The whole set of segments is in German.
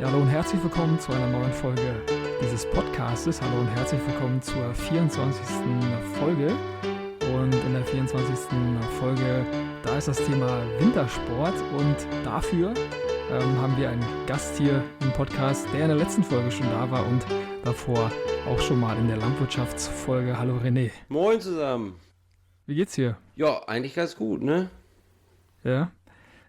Ja, hallo und herzlich willkommen zu einer neuen Folge dieses Podcastes. Hallo und herzlich willkommen zur 24. Folge. Und in der 24. Folge, da ist das Thema Wintersport. Und dafür haben wir einen Gast hier im Podcast, der in der letzten Folge schon da war und davor auch schon mal in der Landwirtschaftsfolge. Hallo René. Moin zusammen. Wie geht's hier? Ja, eigentlich ganz gut, ne? Ja.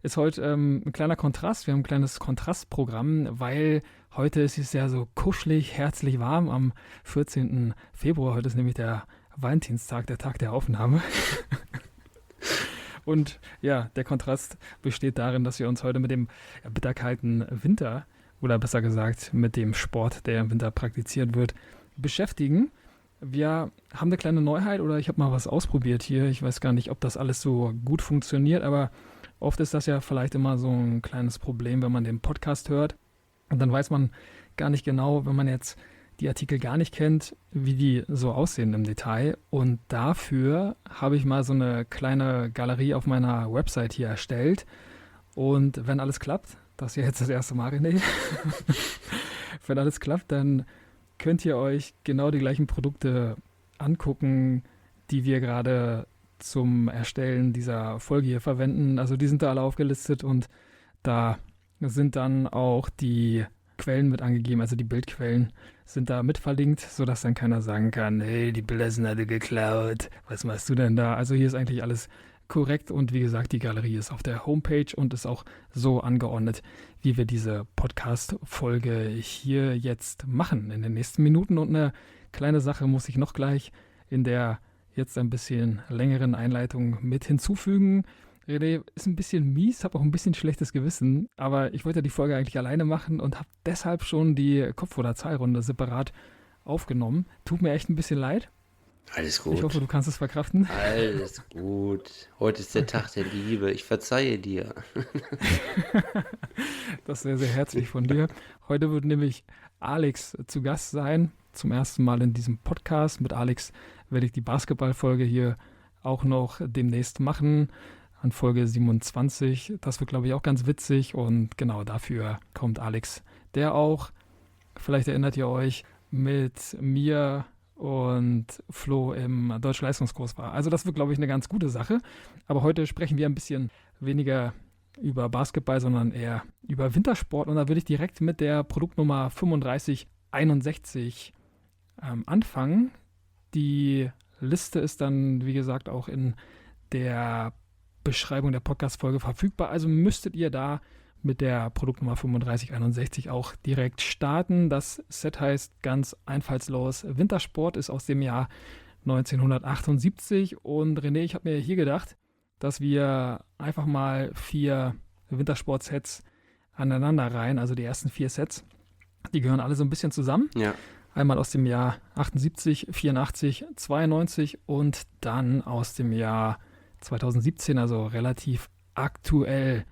Ist heute ein kleiner Kontrast. Wir haben ein kleines Kontrastprogramm, weil heute ist es ja so kuschelig, herzlich warm am 14. Februar. Heute ist nämlich der Valentinstag, der Tag der Aufnahme. Und ja, der Kontrast besteht darin, dass wir uns heute mit dem bitterkalten Winter, oder besser gesagt mit dem Sport, der im Winter praktiziert wird, beschäftigen. Wir haben eine kleine Neuheit oder ich habe mal was ausprobiert hier. Ich weiß gar nicht, ob das alles so gut funktioniert, aber oft ist das ja vielleicht immer so ein kleines Problem, wenn man den Podcast hört. Und dann weiß man gar nicht genau, wenn man jetzt die Artikel gar nicht kennt, wie die so aussehen im Detail. Und dafür habe ich mal so eine kleine Galerie auf meiner Website hier erstellt. Und wenn alles klappt, das ist ja jetzt das erste Mal, René, wenn alles klappt, dann könnt ihr euch genau die gleichen Produkte angucken, die wir gerade zum Erstellen dieser Folge hier verwenden. Also die sind da alle aufgelistet und da sind dann auch die Quellen mit angegeben, also die Bildquellen sind da mit verlinkt, sodass dann keiner sagen kann, hey, die Bilder sind alle geklaut, was machst du denn da? Also hier ist eigentlich alles korrekt und wie gesagt, die Galerie ist auf der Homepage und ist auch so angeordnet, wie wir diese Podcast-Folge hier jetzt machen in den nächsten Minuten. Und eine kleine Sache muss ich noch gleich in der jetzt ein bisschen längeren Einleitung mit hinzufügen. René, ist ein bisschen mies, habe auch ein bisschen schlechtes Gewissen, aber ich wollte die Folge eigentlich alleine machen und habe deshalb schon die Kopf- oder Zahlrunde separat aufgenommen. Tut mir echt ein bisschen leid. Alles gut. Ich hoffe, du kannst es verkraften. Alles gut. Heute ist der Tag der Liebe. Ich verzeihe dir. Das ist sehr, sehr herzlich von dir. Heute wird nämlich Alex zu Gast sein, zum ersten Mal in diesem Podcast. Mit Alex werde ich die Basketballfolge hier auch noch demnächst machen, an Folge 27. Das wird, glaube ich, auch ganz witzig und genau dafür kommt Alex, der auch, vielleicht erinnert ihr euch, mit mir und Flo im Deutsch-Leistungskurs war. Also das wird, glaube ich, eine ganz gute Sache. Aber heute sprechen wir ein bisschen weniger über Basketball, sondern eher über Wintersport. Und da würde ich direkt mit der Produktnummer 3561 anfangen. Die Liste ist dann, wie gesagt, auch in der Beschreibung der Podcast-Folge verfügbar. Also müsstet ihr da mit der Produktnummer 3561 auch direkt starten. Das Set heißt ganz einfallslos Wintersport, ist aus dem Jahr 1978. Und René, ich habe mir hier gedacht, dass wir einfach mal 4 Wintersport-Sets aneinander reihen, also die ersten 4 Sets. Die gehören alle so ein bisschen zusammen. Ja. Einmal aus dem Jahr 78, 84, 92 und dann aus dem Jahr 2017, also relativ aktuell.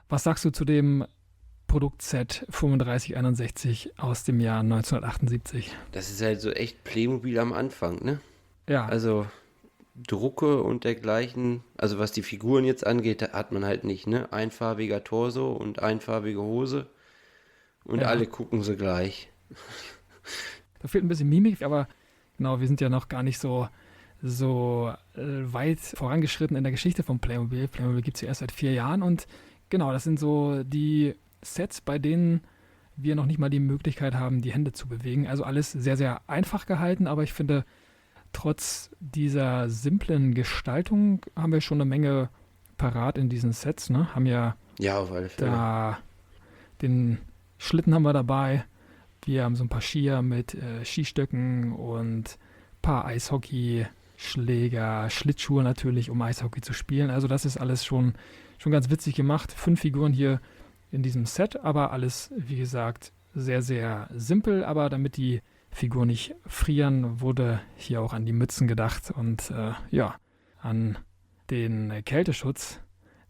Was sagst du zu dem Produktset 3561 aus dem Jahr 1978? Das ist halt so echt Playmobil am Anfang, ne? Ja. Also Drucke und dergleichen, also was die Figuren jetzt angeht, hat man halt nicht, ne? Einfarbiger Torso und einfarbige Hose und Ja. alle gucken sie gleich. Da fehlt ein bisschen Mimik, aber genau, wir sind ja noch gar nicht so weit vorangeschritten in der Geschichte von Playmobil. Playmobil gibt es ja erst seit 4 Jahren und genau, das sind so die Sets, bei denen wir noch nicht mal die Möglichkeit haben, die Hände zu bewegen. Also alles sehr, sehr einfach gehalten, aber ich finde, trotz dieser simplen Gestaltung haben wir schon eine Menge parat in diesen Sets, ne? Haben ja Ja, auf alle Fälle. da den Schlitten haben wir dabei. Wir haben so ein paar Skier mit Skistöcken und ein paar Eishockeyschläger, Schlittschuhe natürlich, um Eishockey zu spielen. Also das ist alles schon ganz witzig gemacht. 5 Figuren hier in diesem Set, aber alles, wie gesagt, sehr, sehr simpel. Aber damit die Figuren nicht frieren, wurde hier auch an die Mützen gedacht und an den Kälteschutz.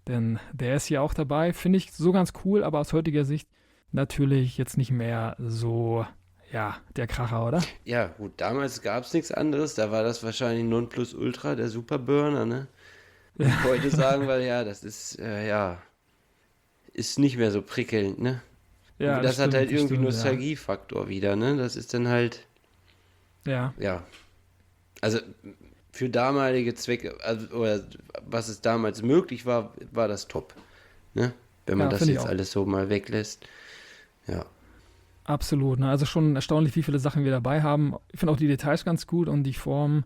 Denn der ist hier auch dabei. Finde ich so ganz cool, aber aus heutiger Sicht natürlich jetzt nicht mehr so, ja, der Kracher, oder? Ja, gut, damals gab es nichts anderes, da war das wahrscheinlich Nonplusultra, der Superburner, ne? Und heute sagen wir, ja, das ist, ist nicht mehr so prickelnd, ne? Ja, das hat stimmt, halt das irgendwie stimmt, Nostalgiefaktor wieder, ne? Das ist dann halt, ja. ja, also für damalige Zwecke, also, oder was es damals möglich war, war das top, ne? Wenn man Ja, das finde ich jetzt auch. alles so mal weglässt. Ja, Absolut. Ne? Also schon erstaunlich, wie viele Sachen wir dabei haben. Ich finde auch die Details ganz gut und die Form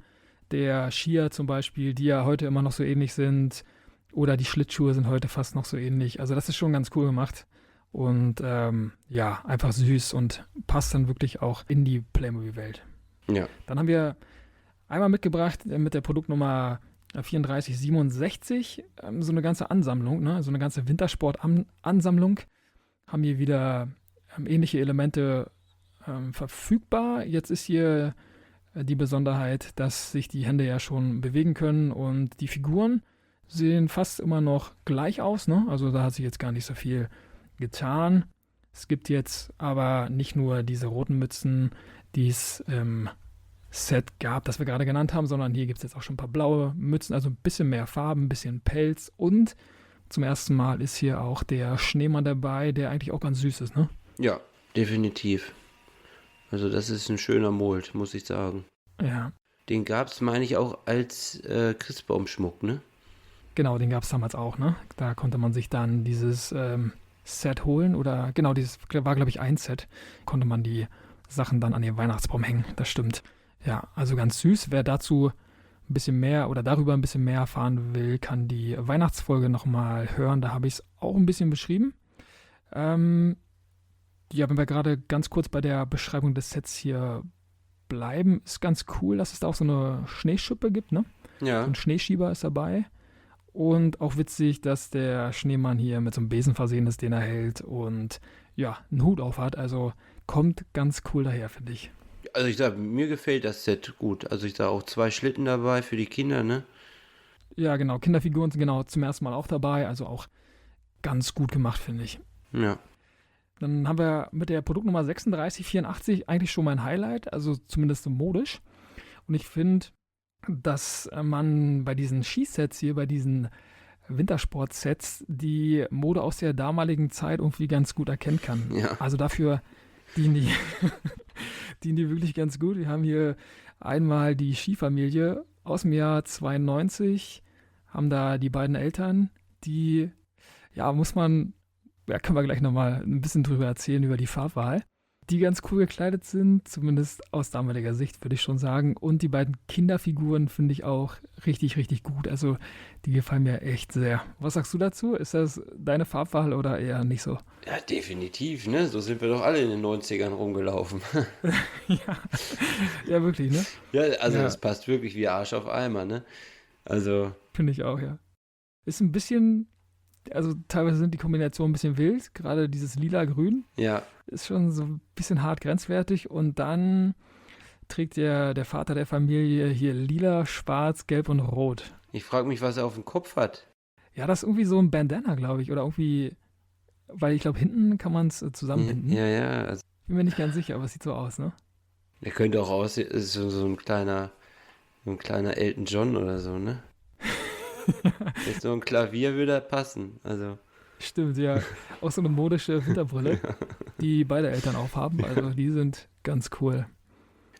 der Skier zum Beispiel, die ja heute immer noch so ähnlich sind. Oder die Schlittschuhe sind heute fast noch so ähnlich. Also das ist schon ganz cool gemacht. Und ja, einfach süß und passt dann wirklich auch in die Playmobil-Welt. ja, Dann haben wir einmal mitgebracht mit der Produktnummer 3467 so eine ganze Ansammlung, ne? So eine ganze Wintersport-Ansammlung. Haben hier wieder ähnliche Elemente verfügbar. Jetzt ist hier die Besonderheit, dass sich die Hände ja schon bewegen können und die Figuren sehen fast immer noch gleich aus. Ne? Also da hat sich jetzt gar nicht so viel getan. Es gibt jetzt aber nicht nur diese roten Mützen, die es im Set gab, das wir gerade genannt haben, sondern hier gibt es jetzt auch schon ein paar blaue Mützen, also ein bisschen mehr Farben, ein bisschen Pelz und zum ersten Mal ist hier auch der Schneemann dabei, der eigentlich auch ganz süß ist, ne? ja, definitiv. Also das ist ein schöner Mold, muss ich sagen. Ja, Den gab es, meine ich, auch als Christbaumschmuck, ne? genau, den gab es damals auch, ne? Da konnte man sich dann dieses Set holen oder genau, dieses war, glaube ich, ein Set, konnte man die Sachen dann an den Weihnachtsbaum hängen, das stimmt. Ja, also ganz süß. Wer dazu ein bisschen mehr oder darüber ein bisschen mehr erfahren will, kann die Weihnachtsfolge nochmal hören. Da habe ich es auch ein bisschen beschrieben. Ja, wenn wir gerade ganz kurz bei der Beschreibung des Sets hier bleiben, ist ganz cool, dass es da auch so eine Schneeschippe gibt, ne? So Ja, ein Schneeschieber ist dabei. Und auch witzig, dass der Schneemann hier mit so einem Besen versehen ist, den er hält und ja, einen Hut auf hat. Also kommt ganz cool daher, finde ich. also ich sag, mir gefällt das Set gut. Also ich sah auch 2 Schlitten dabei für die Kinder, ne? Ja, genau. Kinderfiguren sind genau zum ersten Mal auch dabei. Also auch ganz gut gemacht, finde ich. Ja, Dann haben wir mit der Produktnummer 3684 eigentlich schon mein Highlight, also zumindest so modisch. Und ich finde, dass man bei diesen Skisets hier, bei diesen Wintersportsets, die Mode aus der damaligen Zeit irgendwie ganz gut erkennen kann. ja, Also dafür dienen die, dienen die wirklich ganz gut. Wir haben hier einmal die Skifamilie aus dem Jahr 92, haben da die beiden Eltern, die, ja, können wir gleich nochmal ein bisschen drüber erzählen, über die Farbwahl, die ganz cool gekleidet sind, zumindest aus damaliger Sicht, würde ich schon sagen. Und die beiden Kinderfiguren finde ich auch richtig, richtig gut. Also die gefallen mir echt sehr. Was sagst du dazu? Ist das deine Farbwahl oder eher nicht so? ja, definitiv, ne? So sind wir doch alle in den 90ern rumgelaufen. Ja, ja, wirklich, ne? Ja, also Ja, das passt wirklich wie Arsch auf Eimer, ne? Also, finde ich auch, ja. Ist ein bisschen, also teilweise sind die Kombinationen ein bisschen wild, gerade dieses lila-grün ja, ist schon so ein bisschen hart grenzwertig und dann trägt der Vater der Familie hier lila, schwarz, gelb und rot. ich frage mich, was er auf dem Kopf hat. Ja, das ist irgendwie so ein Bandana, glaube ich, oder irgendwie, weil ich glaube, hinten kann man es zusammenbinden. Ja, ja, also Bin mir nicht ganz sicher, aber es sieht so aus, ne? der könnte auch aussehen, ist so ein kleiner Elton John oder so, ne? Mit so ein Klavier würde er passen. Also, Stimmt, ja. Auch so eine modische Winterbrille, die beide Eltern aufhaben. Also die sind ganz cool.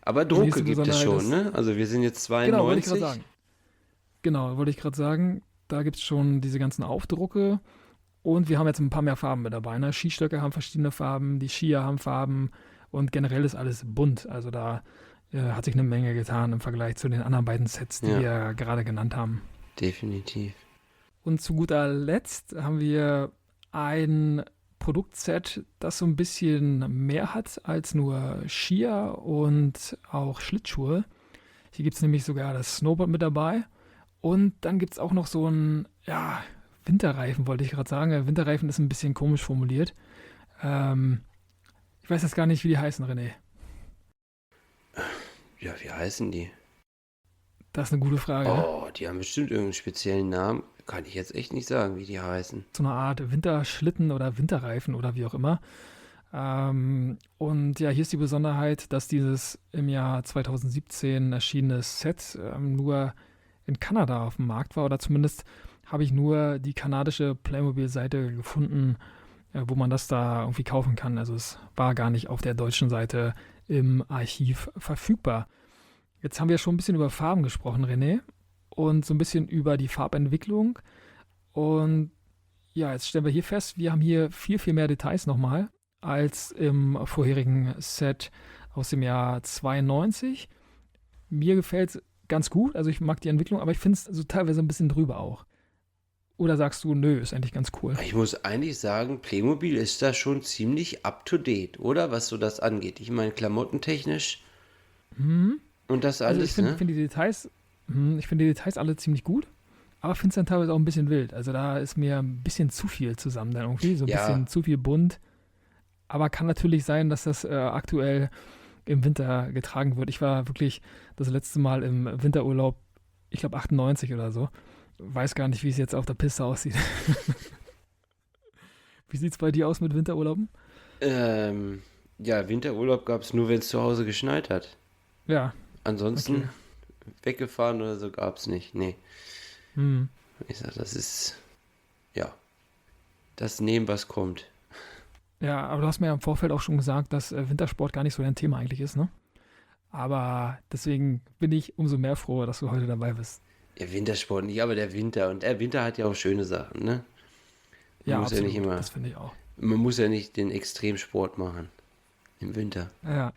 aber Die nächste Drucke gibt es Besonderheit schon, ist, ne? Also wir sind jetzt genau, wollte ich gerade 92. sagen. Genau, wollte ich gerade sagen. Da gibt es schon diese ganzen Aufdrucke. Und wir haben jetzt ein paar mehr Farben mit dabei. Ne? Skistöcke haben verschiedene Farben, die Skier haben Farben und generell ist alles bunt. Also da hat sich eine Menge getan im Vergleich zu den anderen beiden Sets, die Ja, wir gerade genannt haben. definitiv. Und zu guter Letzt haben wir ein Produktset, das so ein bisschen mehr hat als nur Skier und auch Schlittschuhe. Hier gibt es nämlich sogar das Snowboard mit dabei. Und dann gibt es auch noch so ein, ja, Winterreifen, wollte ich gerade sagen. Der Winterreifen ist ein bisschen komisch formuliert. Ähm, Ich weiß jetzt gar nicht, wie die heißen, René. Ja, wie heißen die? Das ist eine gute Frage. Ne? Oh, die haben bestimmt irgendeinen speziellen Namen. Kann ich jetzt echt nicht sagen, wie die heißen. So eine Art Winterschlitten oder Winterreifen oder wie auch immer. Und ja, hier ist die Besonderheit, dass dieses im Jahr 2017 erschienene Set nur in Kanada auf dem Markt war. Oder zumindest habe ich nur die kanadische Playmobil-Seite gefunden, wo man das da irgendwie kaufen kann. Also es war gar nicht auf der deutschen Seite im Archiv verfügbar. Jetzt haben wir schon ein bisschen über Farben gesprochen, René, und so ein bisschen über die Farbentwicklung. Und ja, jetzt stellen wir hier fest, wir haben hier viel, viel mehr Details nochmal als im vorherigen Set aus dem Jahr 92. Mir gefällt es ganz gut, also ich mag die Entwicklung, aber ich finde es so teilweise ein bisschen drüber auch. Oder sagst du, nö, ist eigentlich ganz cool? Ich muss eigentlich sagen, Playmobil ist da schon ziemlich up to date, oder? Was so das angeht. Ich meine, klamottentechnisch und das Also alles, ne? ich finde die Details alle ziemlich gut, aber finde es dann teilweise auch ein bisschen wild. Also da ist mir ein bisschen zu viel zusammen dann irgendwie, so ein Ja, bisschen zu viel bunt. Aber kann natürlich sein, dass das aktuell im Winter getragen wird. Ich war wirklich das letzte Mal im Winterurlaub, ich glaube 98 oder so. Weiß gar nicht, wie es jetzt auf der Piste aussieht. Wie sieht es bei dir aus mit Winterurlauben? ja, Winterurlaub gab es nur, wenn es zu Hause geschneit hat. Ja, Ansonsten okay. weggefahren oder so gab es nicht. Nee, Hm. ich sag, das ist, ja, das nehmen, was kommt. Ja, aber du hast mir ja im Vorfeld auch schon gesagt, dass Wintersport gar nicht so dein Thema eigentlich ist, ne? Aber deswegen bin ich umso mehr froh, dass du heute dabei bist. Ja, Wintersport nicht, aber der Winter. Und der Winter hat ja auch schöne Sachen, ne? Man Ja, muss ja nicht absolut. immer, Das finde ich auch. man muss ja nicht den Extremsport machen im Winter. Ja,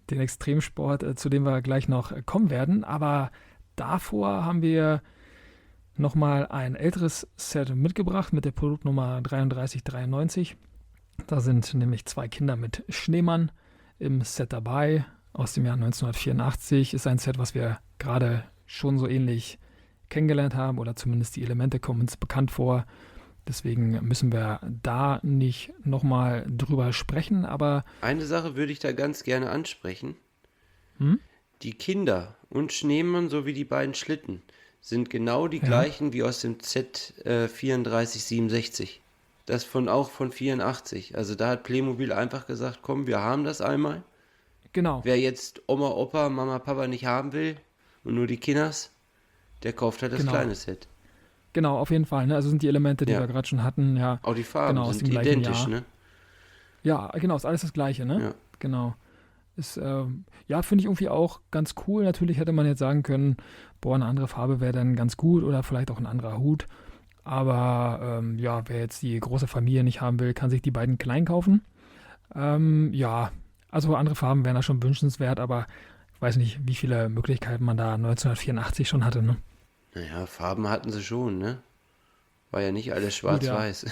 den Extremsport, zu dem wir gleich noch kommen werden. Aber davor haben wir nochmal ein älteres Set mitgebracht mit der Produktnummer 3393. Da sind nämlich zwei Kinder mit Schneemann im Set dabei. Aus dem Jahr 1984 ist ein Set, was wir gerade schon so ähnlich kennengelernt haben oder zumindest die Elemente kommen uns bekannt vor. Deswegen müssen wir da nicht nochmal drüber sprechen, aber Eine Sache würde ich da ganz gerne ansprechen. hm? Die Kinder und Schneemann sowie die beiden Schlitten sind genau die Ja, gleichen wie aus dem Z 3467. Das auch von 84. Also da hat Playmobil einfach gesagt, komm, wir haben das einmal. genau, Wer jetzt Oma, Opa, Mama, Papa nicht haben will und nur die Kinders, der kauft halt das genau, kleine Set. genau, auf jeden Fall. Ne? Also sind die Elemente, die Ja, wir gerade schon hatten, ja, auch die Farben genau, aus sind dem gleichen identisch, Jahr. ne? Ja, genau, ist alles das Gleiche, ne? Ja. Genau. Ist, ja, finde ich irgendwie auch ganz cool. Natürlich hätte man jetzt sagen können, boah, eine andere Farbe wäre dann ganz gut oder vielleicht auch ein anderer Hut. Aber ja, wer jetzt die große Familie nicht haben will, kann sich die beiden klein kaufen. Ja, also andere Farben wären da schon wünschenswert, aber ich weiß nicht, wie viele Möglichkeiten man da 1984 schon hatte, ne? Naja, Farben hatten sie schon, ne? War ja nicht alles Gut, ja. schwarz-weiß.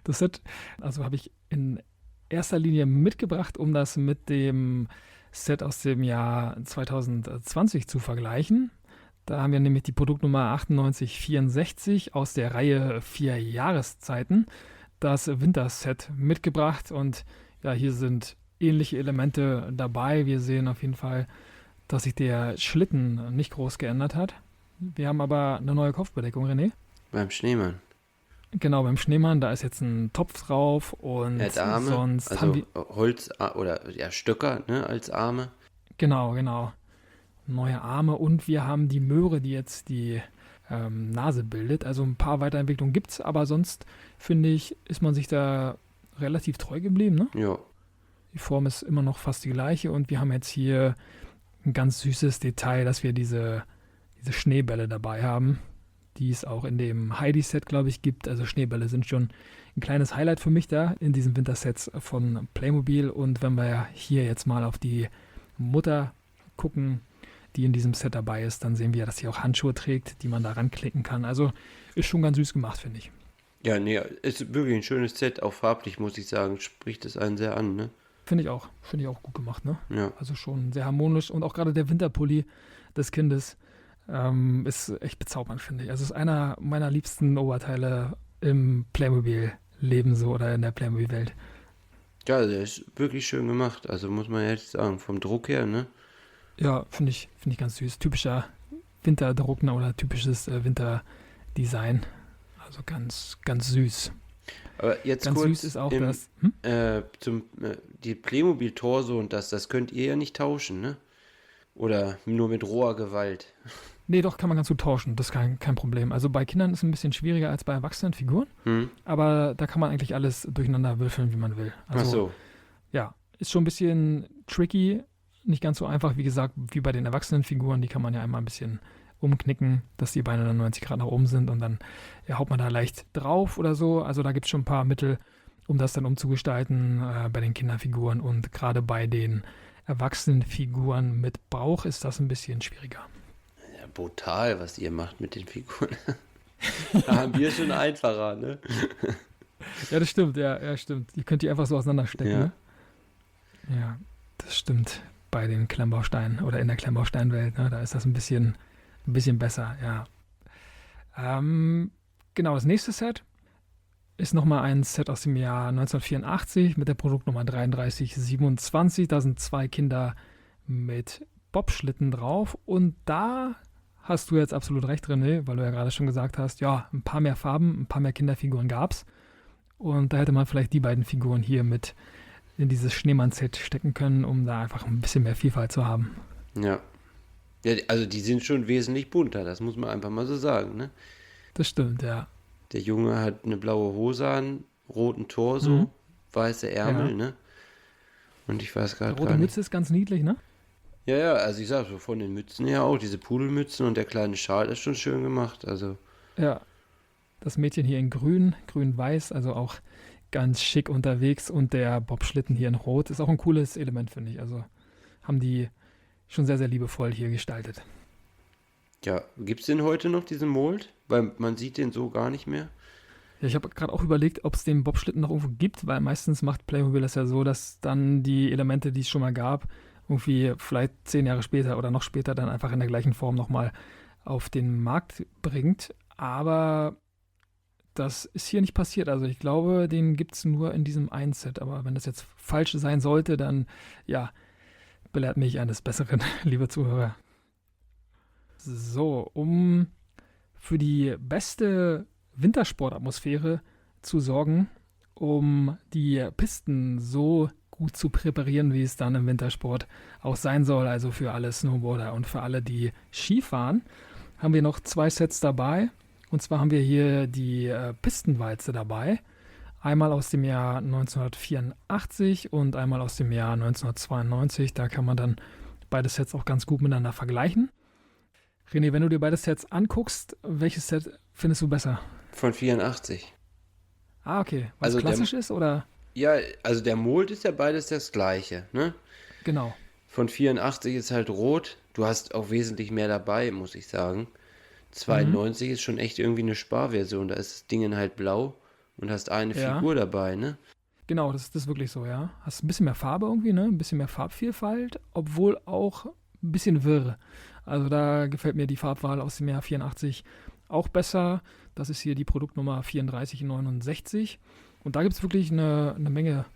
Das Set, also habe ich in erster Linie mitgebracht, um das mit dem Set aus dem Jahr 2020 zu vergleichen. Da haben wir nämlich die Produktnummer 9864 aus der Reihe 4 Jahreszeiten, das Winterset mitgebracht. Und ja, hier sind ähnliche Elemente dabei. Wir sehen auf jeden Fall, dass sich der Schlitten nicht groß geändert hat. Wir haben aber eine neue Kopfbedeckung, René. Beim Schneemann. Genau, beim Schneemann, da ist jetzt ein Topf drauf Er und hat Arme, sonst haben also wir, Holz oder ja, Stöcker, ne, als Arme. genau, neue Arme und wir haben die Möhre, die jetzt die Nase bildet. Also ein paar Weiterentwicklungen gibt es, aber sonst finde ich, ist man sich da relativ treu geblieben, ne? Ja, Die Form ist immer noch fast die gleiche und wir haben jetzt hier ein ganz süßes Detail, dass wir diese Schneebälle dabei haben, die es auch in dem Heidi-Set, glaube ich, gibt. Also Schneebälle sind schon ein kleines Highlight für mich da in diesen Wintersets von Playmobil. Und wenn wir hier jetzt mal auf die Mutter gucken, die in diesem Set dabei ist, dann sehen wir, dass sie auch Handschuhe trägt, die man da ranklicken kann. Also ist schon ganz süß gemacht, finde ich. ja, nee, ist wirklich ein schönes Set, auch farblich, muss ich sagen, spricht es einen sehr an, ne? Finde ich auch gut gemacht, ne? Ja, Also schon sehr harmonisch und auch gerade der Winterpulli des Kindes ist echt bezaubernd, finde ich. Also ist einer meiner liebsten Oberteile im Playmobil-Leben so oder in der Playmobil-Welt. ja, der ist wirklich schön gemacht, also muss man ehrlich sagen, vom Druck her, ne? Ja, finde ich ganz süß. Typischer Winterdruck, ne, oder typisches Winterdesign. Also ganz, ganz süß. Aber jetzt Ganz süß kurz ist auch im, das. die Playmobil-Torso und das könnt ihr ja nicht tauschen, ne? Oder nur mit roher Gewalt. Nee, doch, kann man ganz gut tauschen. Das ist kein Problem. Also bei Kindern ist es ein bisschen schwieriger als bei erwachsenen Figuren. Hm? Aber da kann man eigentlich alles durcheinander würfeln, wie man will. Ach Also so. ja, ist schon ein bisschen tricky. Nicht ganz so einfach, wie gesagt, wie bei den erwachsenen Figuren. Die kann man ja einmal ein bisschen umknicken, dass die Beine dann 90 Grad nach oben sind und dann haut man da leicht drauf oder so. Also da gibt es schon ein paar Mittel, um das dann umzugestalten bei den Kinderfiguren. Und gerade bei den erwachsenen Figuren mit Bauch ist das ein bisschen schwieriger. Ja, brutal, was ihr macht mit den Figuren. Da haben wir es schon einfacher, ne? Ja, das stimmt, ja, stimmt. Die könnt ihr einfach so auseinanderstecken, Ja. ne? Ja, das stimmt. Bei den Klemmbausteinen oder in der Klemmbausteinwelt, ne? Da ist das ein bisschen besser, ja. Genau, das nächste Set ist nochmal ein Set aus dem Jahr 1984 mit der Produktnummer 3327. Da sind 2 Kinder mit Bobschlitten drauf und da hast du jetzt absolut recht, René, weil du ja gerade schon gesagt hast, ja, ein paar mehr Farben, ein paar mehr Kinderfiguren gab's und da hätte man vielleicht die beiden Figuren hier mit in dieses Schneemann-Set stecken können, um da einfach ein bisschen mehr Vielfalt zu haben. Ja. Ja, also die sind schon wesentlich bunter, das muss man einfach mal so sagen, ne? Das stimmt, ja. Der Junge hat eine blaue Hose an, roten Torso, Mhm. weiße Ärmel, Ja. ne? Und ich weiß Die gerade rote gar nicht. Mütze ist ganz niedlich, ne? Ja, also ich sag so von den Mützen her auch, diese Pudelmützen und der kleine Schal ist schon schön gemacht, also Ja. Das Mädchen hier in grün, grün-weiß, also auch ganz schick unterwegs und der Bobschlitten hier in rot ist auch ein cooles Element, finde ich. Also haben die schon sehr, sehr liebevoll hier gestaltet. ja, gibt's den heute noch, diesen Mold? Weil man sieht den so gar nicht mehr. Ja, ich habe gerade auch überlegt, ob es den Bobschlitten noch irgendwo gibt, weil meistens macht Playmobil das ja so, dass dann die Elemente, die es schon mal gab, irgendwie vielleicht 10 Jahre später oder noch später dann einfach in der gleichen Form nochmal auf den Markt bringt. Aber das ist hier nicht passiert. Also ich glaube, den gibt es nur in diesem einen Set. Aber wenn das jetzt falsch sein sollte, dann ja, belehrt mich eines Besseren, liebe Zuhörer. So, um für die beste Wintersportatmosphäre zu sorgen, um die Pisten so gut zu präparieren, wie es dann im Wintersport auch sein soll, also für alle Snowboarder und für alle, die Ski fahren, haben wir noch 2 Sets dabei. Und zwar haben wir hier die Pistenwalze dabei. Einmal aus dem Jahr 1984 und einmal aus dem Jahr 1992. Da kann man dann beide Sets auch ganz gut miteinander vergleichen. René, wenn du dir beide Sets anguckst, welches Set findest du besser? Von 84. Ah, okay. Weil es Also klassisch ist oder? Ja, also der Mold ist ja beides das gleiche, ne? Genau. Von 84 ist halt rot. Du hast auch wesentlich mehr dabei, muss ich sagen. Mhm. 92 ist schon echt irgendwie eine Sparversion. Da ist das Ding halt blau und hast eine Ja. Figur dabei, ne? Genau, das ist wirklich so, ja. Hast ein bisschen mehr Farbe irgendwie, ne? Ein bisschen mehr Farbvielfalt, obwohl auch ein bisschen wirr. Also da gefällt mir die Farbwahl aus dem Jahr 84 auch besser. Das ist hier die Produktnummer 3469. Und da gibt es wirklich eine Menge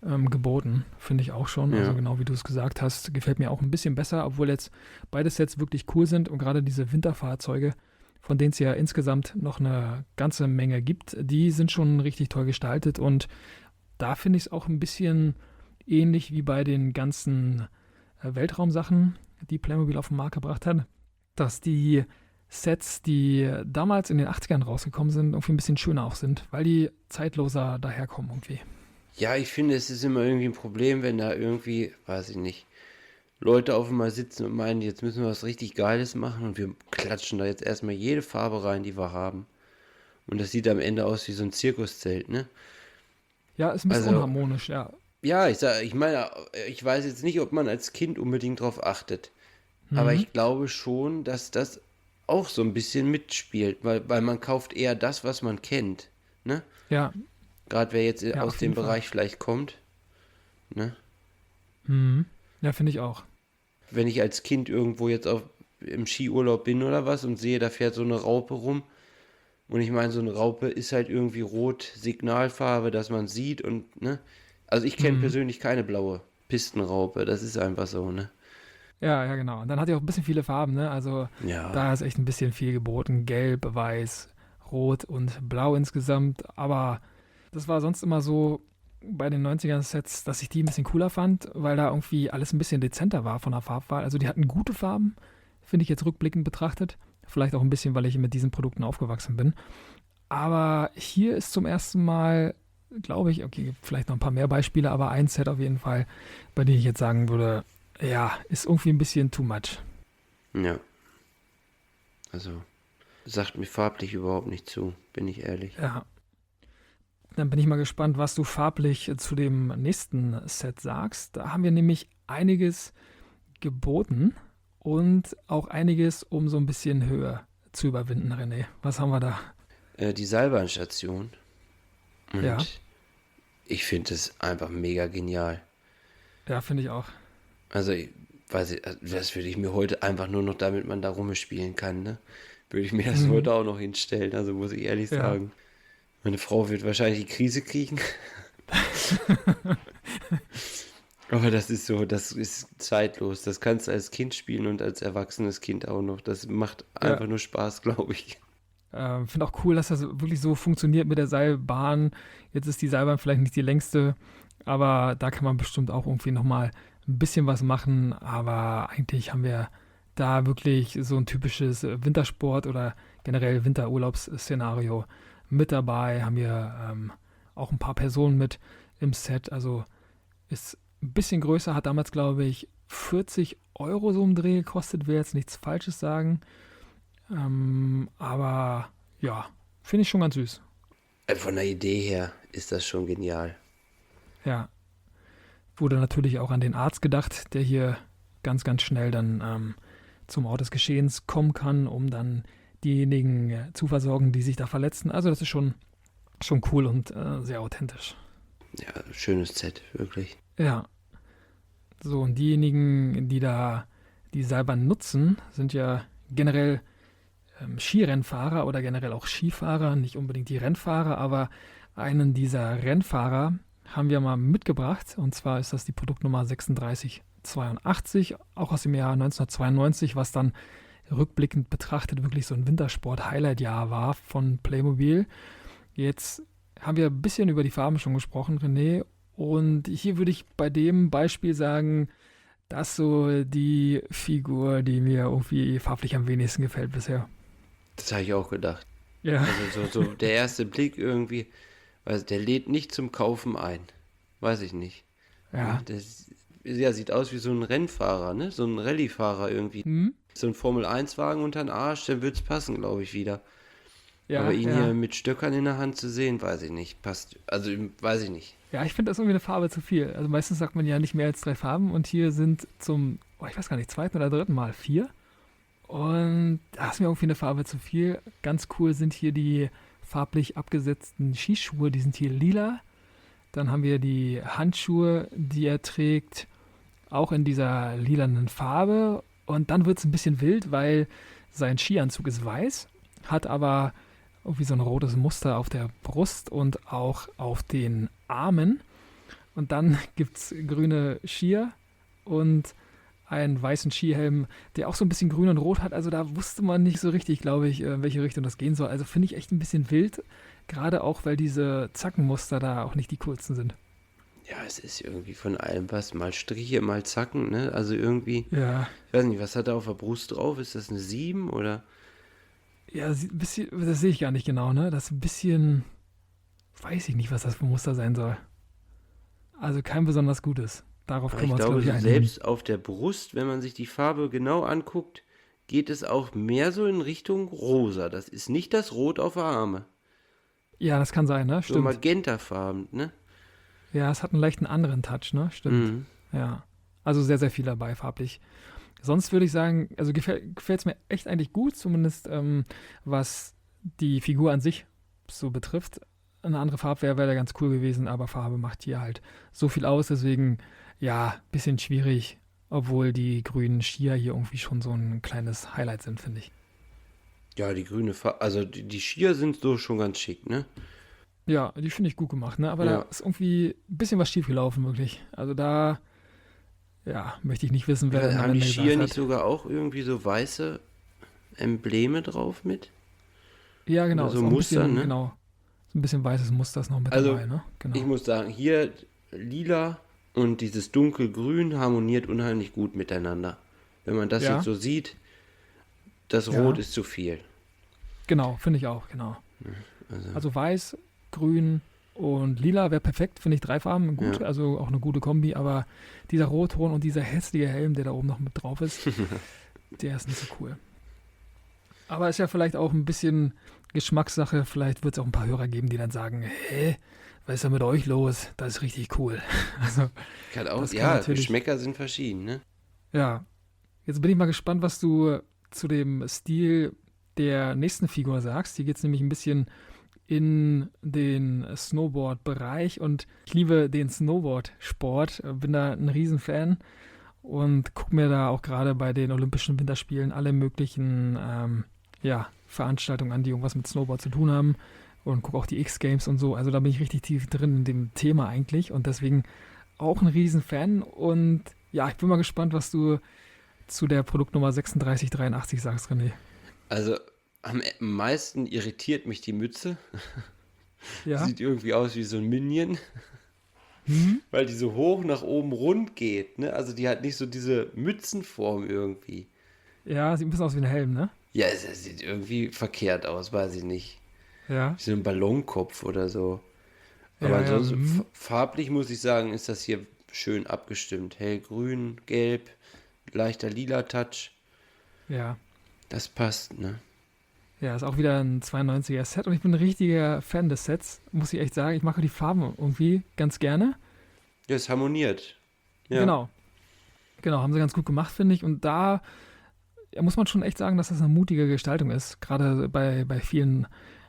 geboten, finde ich auch schon. Ja. Also genau wie du es gesagt hast, gefällt mir auch ein bisschen besser, obwohl jetzt beide Sets wirklich cool sind und gerade diese Winterfahrzeuge, von denen es ja insgesamt noch eine ganze Menge gibt, die sind schon richtig toll gestaltet und da finde ich es auch ein bisschen ähnlich wie bei den ganzen Weltraumsachen, die Playmobil auf den Markt gebracht hat, dass die Sets, die damals in den 80ern rausgekommen sind, irgendwie ein bisschen schöner auch sind, weil die zeitloser daherkommen irgendwie. Ja, ich finde, es ist immer irgendwie ein Problem, wenn da irgendwie, weiß ich nicht, Leute auf einmal sitzen und meinen, jetzt müssen wir was richtig Geiles machen und wir klatschen da jetzt erstmal jede Farbe rein, die wir haben. Und das sieht am Ende aus wie so ein Zirkuszelt, ne? Ja, ist ein bisschen Also, unharmonisch, ja. ja, ich meine, ich weiß jetzt nicht, ob man als Kind unbedingt drauf achtet. Aber Mhm. ich glaube schon, dass das auch so ein bisschen mitspielt, weil man kauft eher das, was man kennt, ne? Ja, Gerade wer jetzt ja, aus auf dem jeden Fall. Bereich vielleicht kommt, ne? Mhm. Ja, finde ich auch. Wenn ich als Kind irgendwo jetzt im Skiurlaub bin oder was und sehe, da fährt so eine Raupe rum und ich meine, so eine Raupe ist halt irgendwie rot Signalfarbe, dass man sieht und, ne? Also ich kenne Mhm. persönlich keine blaue Pistenraupe, das ist einfach so, ne? Ja, genau. Und dann hat die auch ein bisschen viele Farben, ne? Also Ja, da ist echt ein bisschen viel geboten. Gelb, weiß, rot und blau insgesamt. Aber das war sonst immer so bei den 90er-Sets, dass ich die ein bisschen cooler fand, weil da irgendwie alles ein bisschen dezenter war von der Farbwahl. Also die hatten gute Farben, finde ich jetzt rückblickend betrachtet. Vielleicht auch ein bisschen, weil ich mit diesen Produkten aufgewachsen bin. Aber hier ist zum ersten Mal, glaube ich, okay, vielleicht noch ein paar mehr Beispiele, aber ein Set auf jeden Fall, bei dem ich jetzt sagen würde, ja, ist irgendwie ein bisschen too much. Ja, also sagt mir farblich überhaupt nicht zu, bin ich ehrlich. Ja, dann bin ich mal gespannt, was du farblich zu dem nächsten Set sagst. Da haben wir nämlich einiges geboten und auch einiges, um so ein bisschen Höhe zu überwinden, René. Was haben wir da? Die Seilbahnstation. Ja, Und ich finde es einfach mega genial. ja, finde ich auch. Also, ich weiß ich, also das würde ich mir heute einfach nur noch, damit man da rumspielen kann, ne? Würde ich mir das Mhm. heute auch noch hinstellen, also muss ich ehrlich Ja. sagen. Meine Frau wird wahrscheinlich die Krise kriegen, aber das ist so, das ist zeitlos. Das kannst du als Kind spielen und als erwachsenes Kind auch noch. Das macht Ja, einfach nur Spaß, glaube ich. finde auch cool, dass das wirklich so funktioniert mit der Seilbahn. Jetzt ist die Seilbahn vielleicht nicht die längste, aber da kann man bestimmt auch irgendwie nochmal ein bisschen was machen. Aber eigentlich haben wir da wirklich so ein typisches Wintersport oder generell Winterurlaubsszenario mit dabei. Haben wir auch ein paar Personen mit im Set. Also ist ein bisschen größer, hat damals, glaube ich, 40 € so im Dreh gekostet. Will jetzt nichts Falsches sagen. Aber ja, finde ich schon ganz süß. Von der Idee her ist das schon genial. Ja, wurde natürlich auch an den Arzt gedacht, der hier ganz, ganz schnell dann zum Ort des Geschehens kommen kann, um dann diejenigen zu versorgen, die sich da verletzen. Also das ist schon cool und sehr authentisch. Ja, schönes Set, wirklich. Ja, so und diejenigen, die da die Seilbahn nutzen, sind ja generell Skirennfahrer oder generell auch Skifahrer, nicht unbedingt die Rennfahrer, aber einen dieser Rennfahrer haben wir mal mitgebracht. Und zwar ist das die Produktnummer 3682, auch aus dem Jahr 1992, was dann rückblickend betrachtet wirklich so ein Wintersport-Highlight-Jahr war von Playmobil. Jetzt haben wir ein bisschen über die Farben schon gesprochen, René. Und hier würde ich bei dem Beispiel sagen, das ist so die Figur, die mir irgendwie farblich am wenigsten gefällt bisher. Das habe ich auch gedacht. Ja, Also so der erste Blick irgendwie, also der lädt nicht zum Kaufen ein. Weiß ich nicht. Ne? ja. Das ja, sieht aus wie so ein Rennfahrer, ne? So ein Rallyefahrer irgendwie. Hm? So ein Formel-1-Wagen unter den Arsch, dann wird's passen, glaube ich, wieder. Aber Ja, ihn hier ja. mit Stöckern in der Hand zu sehen, weiß ich nicht. Passt. Also, weiß ich nicht. Ja, ich finde das irgendwie eine Farbe zu viel. Also meistens sagt man ja nicht mehr als 3 Farben und hier sind ich weiß gar nicht, zweiten oder dritten Mal 4. Und da ist mir irgendwie eine Farbe zu viel. Ganz cool sind hier die farblich abgesetzten Skischuhe, die sind hier lila. Dann haben wir die Handschuhe, die er trägt, auch in dieser lilanen Farbe. Und dann wird es ein bisschen wild, weil sein Skianzug ist weiß, hat aber irgendwie so ein rotes Muster auf der Brust und auch auf den Armen. Und dann gibt es grüne Skier und einen weißen Skihelm, der auch so ein bisschen grün und rot hat. Also da wusste man nicht so richtig, glaube ich, in welche Richtung das gehen soll. Also finde ich echt ein bisschen wild, gerade auch, weil diese Zackenmuster da auch nicht die coolsten sind. Ja, es ist irgendwie von allem was. Mal Striche, mal Zacken, ne? Also irgendwie, Ja, ich weiß nicht, was hat er auf der Brust drauf? Ist das eine 7 oder? ja, ein bisschen, das sehe ich gar nicht genau, ne? Das ist ein bisschen, weiß ich nicht, was das für ein Muster sein soll. Also kein besonders gutes. Darauf Aber können ich wir uns, glaube, glaube ich, so einigen. selbst auf der Brust, wenn man sich die Farbe genau anguckt, geht es auch mehr so in Richtung rosa. Das ist nicht das Rot auf der Arme. Ja, das kann sein, ne? So Stimmt. magentafarben, ne? Ja, es hat einen leichten anderen Touch, ne? Stimmt. Mhm. Ja. Also sehr, sehr viel dabei, farblich. Sonst würde ich sagen, also gefällt es mir echt eigentlich gut, zumindest was die Figur an sich so betrifft. Eine andere Farbe wäre ganz cool gewesen, aber Farbe macht hier halt so viel aus, deswegen ja, bisschen schwierig, obwohl die grünen Skier hier irgendwie schon so ein kleines Highlight sind, finde ich. Ja, die grüne Farbe, also die Skier sind so schon ganz schick, ne? Ja, die finde ich gut gemacht, ne? Aber da Ja. ist irgendwie ein bisschen was schiefgelaufen, wirklich. Also da, ja, möchte ich nicht wissen, wer dann am Haben die Ende Skier gesagt nicht hat. sogar auch irgendwie so weiße Embleme drauf mit? Ja, Oder genau, so ist auch ein Muster, bisschen, ne? genau, so ein bisschen weißes Muster ist noch mit Also, dabei, ne? ich Genau. muss sagen, hier lila und dieses dunkelgrün harmoniert unheimlich gut miteinander. Wenn man das jetzt Ja, so sieht, das Rot ist zu viel. Genau, finde ich auch, genau. Also weiß, grün und lila wäre perfekt, finde ich 3 Farben gut, also auch eine gute Kombi, aber dieser Rotton und dieser hässliche Helm, der da oben noch mit drauf ist, der ist nicht so cool. Aber ist ja vielleicht auch ein bisschen Geschmackssache, vielleicht wird es auch ein paar Hörer geben, die dann sagen, hä, was ist da mit euch los? Das ist richtig cool. Also, Kann auch, das kann ja, natürlich, Geschmäcker sind verschieden, ne? ja. Jetzt bin ich mal gespannt, was du zu dem Stil der nächsten Figur sagst. Hier geht es nämlich ein bisschen in den Snowboard-Bereich und ich liebe den Snowboard-Sport, bin da ein Riesenfan und gucke mir da auch gerade bei den Olympischen Winterspielen alle möglichen Veranstaltungen an, die irgendwas mit Snowboard zu tun haben und gucke auch die X-Games und so. Also da bin ich richtig tief drin in dem Thema eigentlich und deswegen auch ein Riesenfan und ja, ich bin mal gespannt, was du zu der Produktnummer 3683 sagst, René. Also am meisten irritiert mich die Mütze. Ja. Sieht irgendwie aus wie so ein Minion, weil die so hoch nach oben rund geht, ne? Also die hat nicht so diese Mützenform irgendwie. Ja, sieht ein bisschen aus wie ein Helm, ne? Ja, es sieht irgendwie verkehrt aus, weiß ich nicht. Ja. Wie so ein Ballonkopf oder so. Aber Ja, ansonsten farblich muss ich sagen, ist das hier schön abgestimmt. Hellgrün, gelb, leichter lila Touch. Ja. Das passt, ne? Ja, ist auch wieder ein 92er Set und ich bin ein richtiger Fan des Sets, muss ich echt sagen. Ich mag die Farben irgendwie ganz gerne. Ja, es harmoniert. Ja. Genau. Genau, haben sie ganz gut gemacht, finde ich. Und da muss man schon echt sagen, dass das eine mutige Gestaltung ist. Gerade bei vielen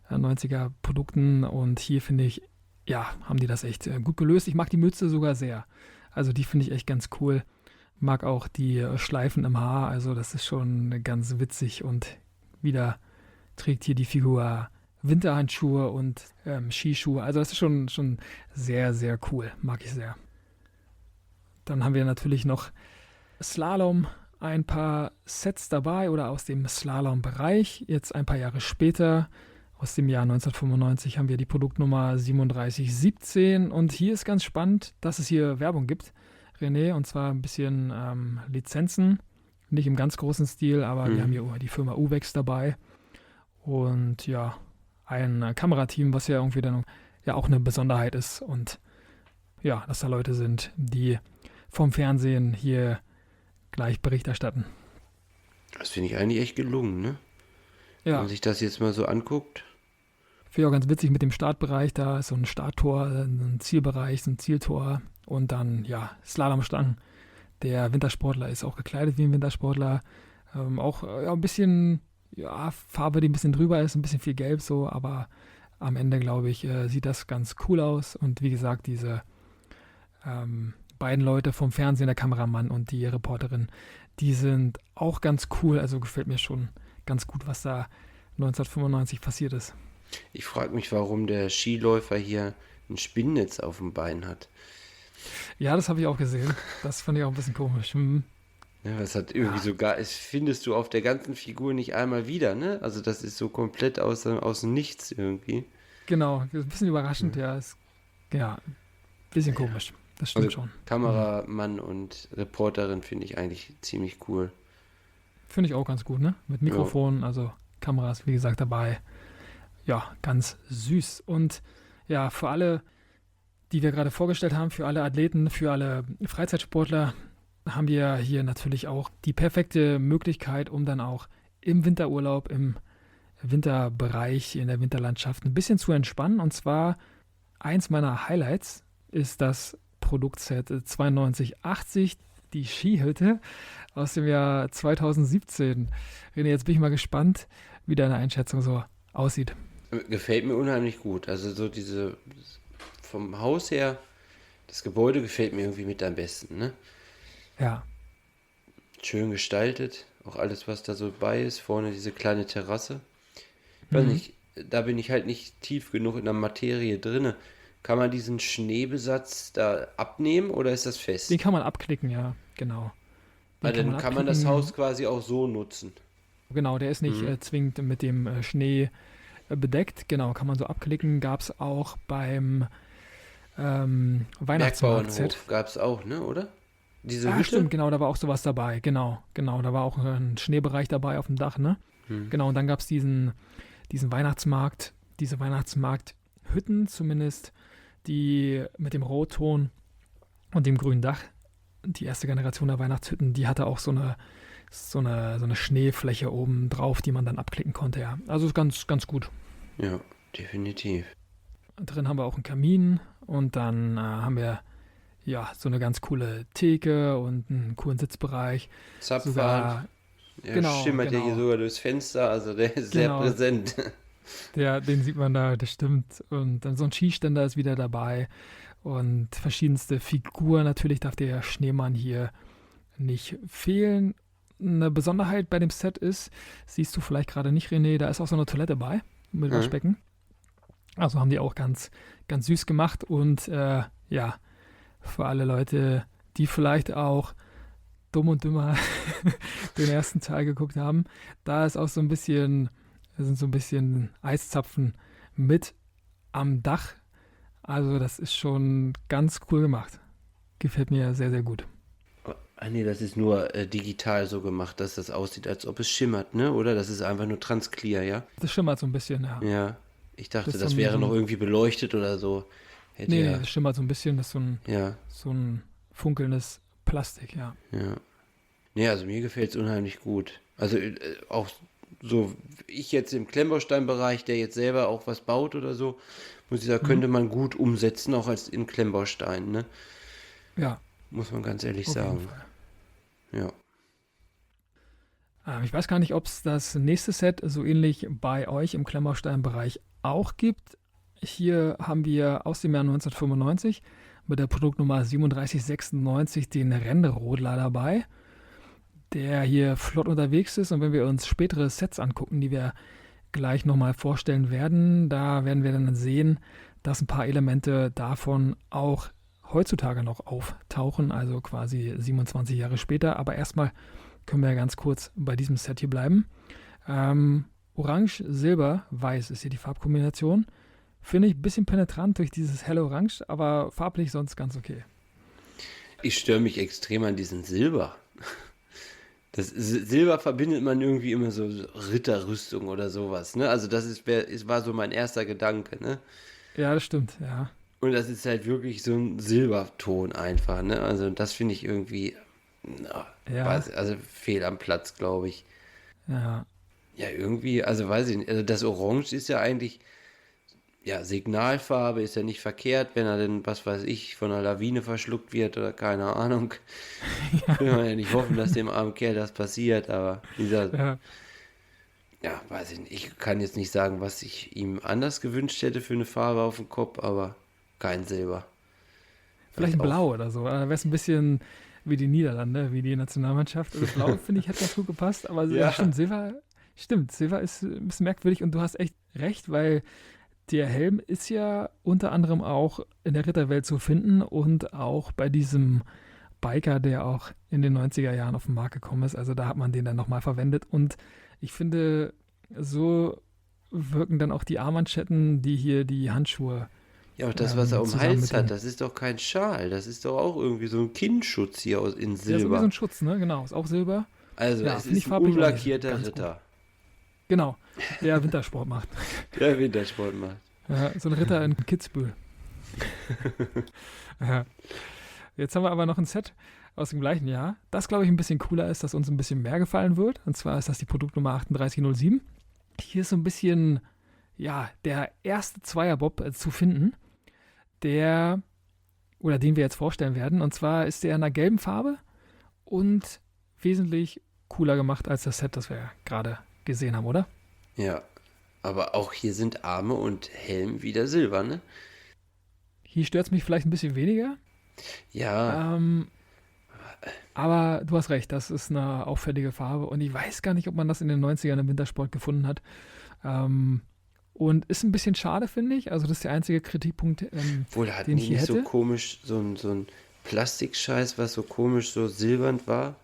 90er Produkten. Und hier finde ich, ja, haben die das echt gut gelöst. Ich mag die Mütze sogar sehr. Also die finde ich echt ganz cool. Mag auch die Schleifen im Haar. Also das ist schon ganz witzig. Und wieder trägt hier die Figur Winterhandschuhe und Skischuhe. Also das ist schon sehr, sehr cool. Mag ich sehr. Dann haben wir natürlich noch Slalom, ein paar Sets dabei oder aus dem Slalom-Bereich. Jetzt ein paar Jahre später, aus dem Jahr 1995, haben wir die Produktnummer 3717. Und hier ist ganz spannend, dass es hier Werbung gibt, René, und zwar ein bisschen Lizenzen. Nicht im ganz großen Stil, aber wir haben hier die Firma Uvex dabei. Und ja, ein Kamerateam, was ja irgendwie dann ja auch eine Besonderheit ist. Und ja, dass da Leute sind, die vom Fernsehen hier gleich Bericht erstatten. Das finde ich eigentlich echt gelungen, ne? Ja. Wenn man sich das jetzt mal so anguckt. Finde ich auch ganz witzig mit dem Startbereich. Da ist so ein Starttor, ein Zielbereich, so ein Zieltor und dann, ja, Slalomstangen. Der Wintersportler ist auch gekleidet wie ein Wintersportler. Auch ein bisschen, ja, Farbe, die ein bisschen drüber ist, ein bisschen viel gelb so, aber am Ende, glaube ich, sieht das ganz cool aus. Und wie gesagt, diese beiden Leute vom Fernsehen, der Kameramann und die Reporterin, die sind auch ganz cool. Also gefällt mir schon ganz gut, was da 1995 passiert ist. Ich frage mich, warum der Skiläufer hier ein Spinnnetz auf dem Bein hat. Ja, das habe ich auch gesehen. Das fand ich auch ein bisschen komisch. Ja, das hat irgendwie sogar, das findest du auf der ganzen Figur nicht einmal wieder, ne? Also das ist so komplett aus dem Nichts irgendwie. Genau, ein bisschen überraschend, ja. Ein bisschen komisch. Das stimmt Also schon. Kameramann und Reporterin finde ich eigentlich ziemlich cool. Finde ich auch ganz gut, ne? Mit Mikrofon, also Kameras, wie gesagt, dabei. Ja, ganz süß. Und ja, für alle, die wir gerade vorgestellt haben, für alle Athleten, für alle Freizeitsportler, haben wir hier natürlich auch die perfekte Möglichkeit, um dann auch im Winterurlaub, im Winterbereich, in der Winterlandschaft ein bisschen zu entspannen. Und zwar eins meiner Highlights ist das Produktset 9280, die Skihütte aus dem Jahr 2017. René, jetzt bin ich mal gespannt, wie deine Einschätzung so aussieht. Gefällt mir unheimlich gut. Also so diese, vom Haus her, das Gebäude gefällt mir irgendwie mit am besten, ne? Ja. Schön gestaltet, auch alles, was da so bei ist. Vorne diese kleine Terrasse. Ich weiß nicht, da bin ich halt nicht tief genug in der Materie drinne. Kann man diesen Schneebesatz da abnehmen oder ist das fest? Den kann man abklicken, ja, genau. Weil dann kann man das Haus quasi auch so nutzen. Genau, der ist nicht zwingend mit dem Schnee bedeckt. Genau, kann man so abklicken. Gab es auch beim Weihnachtsmarkt-Set. Gab es auch, ne, oder? Diese Ah, Hütte? stimmt, genau, da war auch sowas dabei. Genau, da war auch ein Schneebereich dabei auf dem Dach, ne? Genau, und dann gab es diesen Weihnachtsmarkt, diese Weihnachtsmarkthütten zumindest, die mit dem Rotton und dem grünen Dach, die erste Generation der Weihnachtshütten, die hatte auch so eine Schneefläche oben drauf, die man dann abklicken konnte, ja. Also ist ganz, ganz gut. Ja, definitiv. Drin haben wir auch einen Kamin und dann haben wir ja so eine ganz coole Theke und einen coolen Sitzbereich. Zapfhahn. Er genau, schimmert ja hier sogar durchs Fenster, also der ist sehr präsent. Den sieht man da, das stimmt. Und dann so ein Skiständer ist wieder dabei und verschiedenste Figuren. Natürlich darf der Schneemann hier nicht fehlen. Eine Besonderheit bei dem Set ist, siehst du vielleicht gerade nicht, René, da ist auch so eine Toilette bei mit Waschbecken. Also haben die auch ganz, ganz süß gemacht und ja, für alle Leute, die vielleicht auch Dumm und Dümmer den ersten Teil geguckt haben, da sind so ein bisschen Eiszapfen mit am Dach. Also das ist schon ganz cool gemacht. Gefällt mir sehr, sehr gut. Ah nee, das ist nur digital so gemacht, dass das aussieht, als ob es schimmert, ne? Oder? Das ist einfach nur transclear, ja? Das schimmert so ein bisschen, ja. Ja, ich dachte, Das ist das so wäre ein- noch irgendwie beleuchtet oder so. Nee, das schimmert so ein bisschen. Das ist Ja, so ein funkelndes Plastik, ja. ja. Nee, also mir gefällt es unheimlich gut. Also auch so, ich jetzt im Klemmbaustein-Bereich, der jetzt selber auch was baut oder so, muss ich sagen, könnte man gut umsetzen, auch als in Klemmbaustein, ne? Ja, Muss man ganz ehrlich auf jeden sagen. Fall. Ja. Ich weiß gar nicht, ob es das nächste Set so ähnlich bei euch im Klemmbaustein-Bereich auch gibt. Hier haben wir aus dem Jahr 1995 mit der Produktnummer 3796 den Rennrodler dabei, der hier flott unterwegs ist. Und wenn wir uns spätere Sets angucken, die wir gleich nochmal vorstellen werden, da werden wir dann sehen, dass ein paar Elemente davon auch heutzutage noch auftauchen, also quasi 27 Jahre später. Aber erstmal können wir ganz kurz bei diesem Set hier bleiben. Orange, Silber, Weiß ist hier die Farbkombination. Finde ich ein bisschen penetrant durch dieses helle Orange, aber farblich sonst ganz okay. Ich störe mich extrem an diesem Silber. Das Silber verbindet man irgendwie immer so Ritterrüstung oder sowas, ne? Also war so mein erster Gedanke, ne? Ja, das stimmt, ja. Und das ist halt wirklich so ein Silberton einfach, ne? Also das finde ich irgendwie, Ja. also fehl am Platz, glaube ich. Ja, Ja, irgendwie, also weiß ich nicht, also das Orange ist ja eigentlich, ja, Signalfarbe ist ja nicht verkehrt, wenn er denn, was weiß ich, von einer Lawine verschluckt wird oder keine Ahnung. Will man ja nicht hoffen, dass dem armen Kerl das passiert, aber ja. ja, weiß ich nicht, ich kann jetzt nicht sagen, was ich ihm anders gewünscht hätte für eine Farbe auf dem Kopf, aber kein Silber. Vielleicht ein Auch- Blau oder so. Da wäre es ein bisschen wie die Niederlande, wie die Nationalmannschaft. Also Blau, finde ich, hätte ganz gut gepasst. Aber Ja. Silber ist ein bisschen merkwürdig und du hast echt recht, weil der Helm ist ja unter anderem auch in der Ritterwelt zu finden und auch bei diesem Biker, der auch in den 90er Jahren auf den Markt gekommen ist. Also da hat man den dann nochmal verwendet. Und ich finde, so wirken dann auch die Armmanschetten, die hier die Handschuhe. Ja, auch das, was er um den zusammen Hals mit hat, dem- das ist doch kein Schal, das ist doch auch irgendwie so ein Kinnschutz hier in Ja, so wie so Silber. ein Schutz, ne? Genau, ist auch Silber. Also, Ja, es finde ich ist ein farblich auch nicht unlackierter ganz gut. Ritter, Genau, der Wintersport macht. der Wintersport macht. Ja, so ein Ritter in Kitzbühel. Ja. Jetzt haben wir aber noch ein Set aus dem gleichen Jahr, das, glaube ich, ein bisschen cooler ist, das uns ein bisschen mehr gefallen wird. Und zwar ist das die Produktnummer 3807. Hier ist so ein bisschen, ja, der erste Zweierbob zu finden, den wir jetzt vorstellen werden. Und zwar ist der in einer gelben Farbe und wesentlich cooler gemacht als das Set, das wir gerade gesehen haben, oder? Ja, aber auch hier sind Arme und Helm wieder Silber, ne? Hier stört es mich vielleicht ein bisschen weniger. Ja, Aber du hast recht, das ist eine auffällige Farbe und ich weiß gar nicht, ob man das in den 90ern im Wintersport gefunden hat. Und ist ein bisschen schade, finde ich. Also das ist der einzige Kritikpunkt, wohl hatten den die ich hier nicht so hätte. komisch, so ein Plastikscheiß, was so komisch so silbernd war?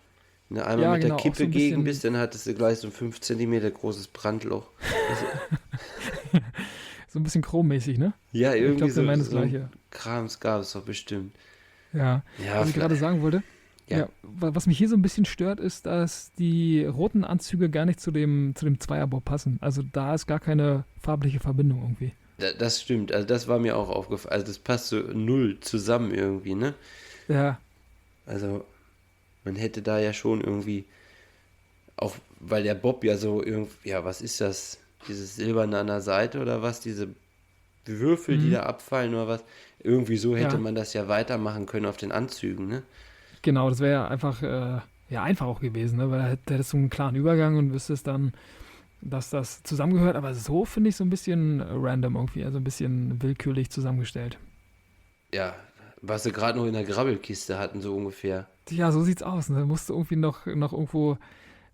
Wenn du einmal Ja, mit genau, der auch so Kippe ein gegen bisschen- bist, dann hattest du gleich so ein 5 Zentimeter großes Brandloch. So ein bisschen chrommäßig, ne? Ja, Ich irgendwie glaube, wir so, meinen das so Gleiche. Krams gab es doch bestimmt. Ja, Ja, was ich gerade sagen wollte, Ja. Was mich hier so ein bisschen stört, ist, dass die roten Anzüge gar nicht zu dem Zweierbob passen. Also da ist gar keine farbliche Verbindung irgendwie. Das stimmt, also das war mir auch aufgefallen. Also das passt so null zusammen irgendwie, ne? Ja, Also man hätte da ja schon irgendwie, auch weil der Bob ja so irgendwie, ja, was ist das? Dieses Silberne an der Seite oder was? Diese Würfel, die mhm. da abfallen oder was? Irgendwie so hätte Ja, man das ja weitermachen können auf den Anzügen, ne? genau, das wäre ja einfach, ja, einfach auch gewesen, ne? Weil da hättest du einen klaren Übergang und wüsstest dann, dass das zusammengehört. Aber so finde ich so ein bisschen random irgendwie, also ein bisschen willkürlich zusammengestellt. Ja, was sie gerade noch in der Grabbelkiste hatten, so ungefähr. Ja, so sieht's aus. Ne? Musste irgendwie noch irgendwo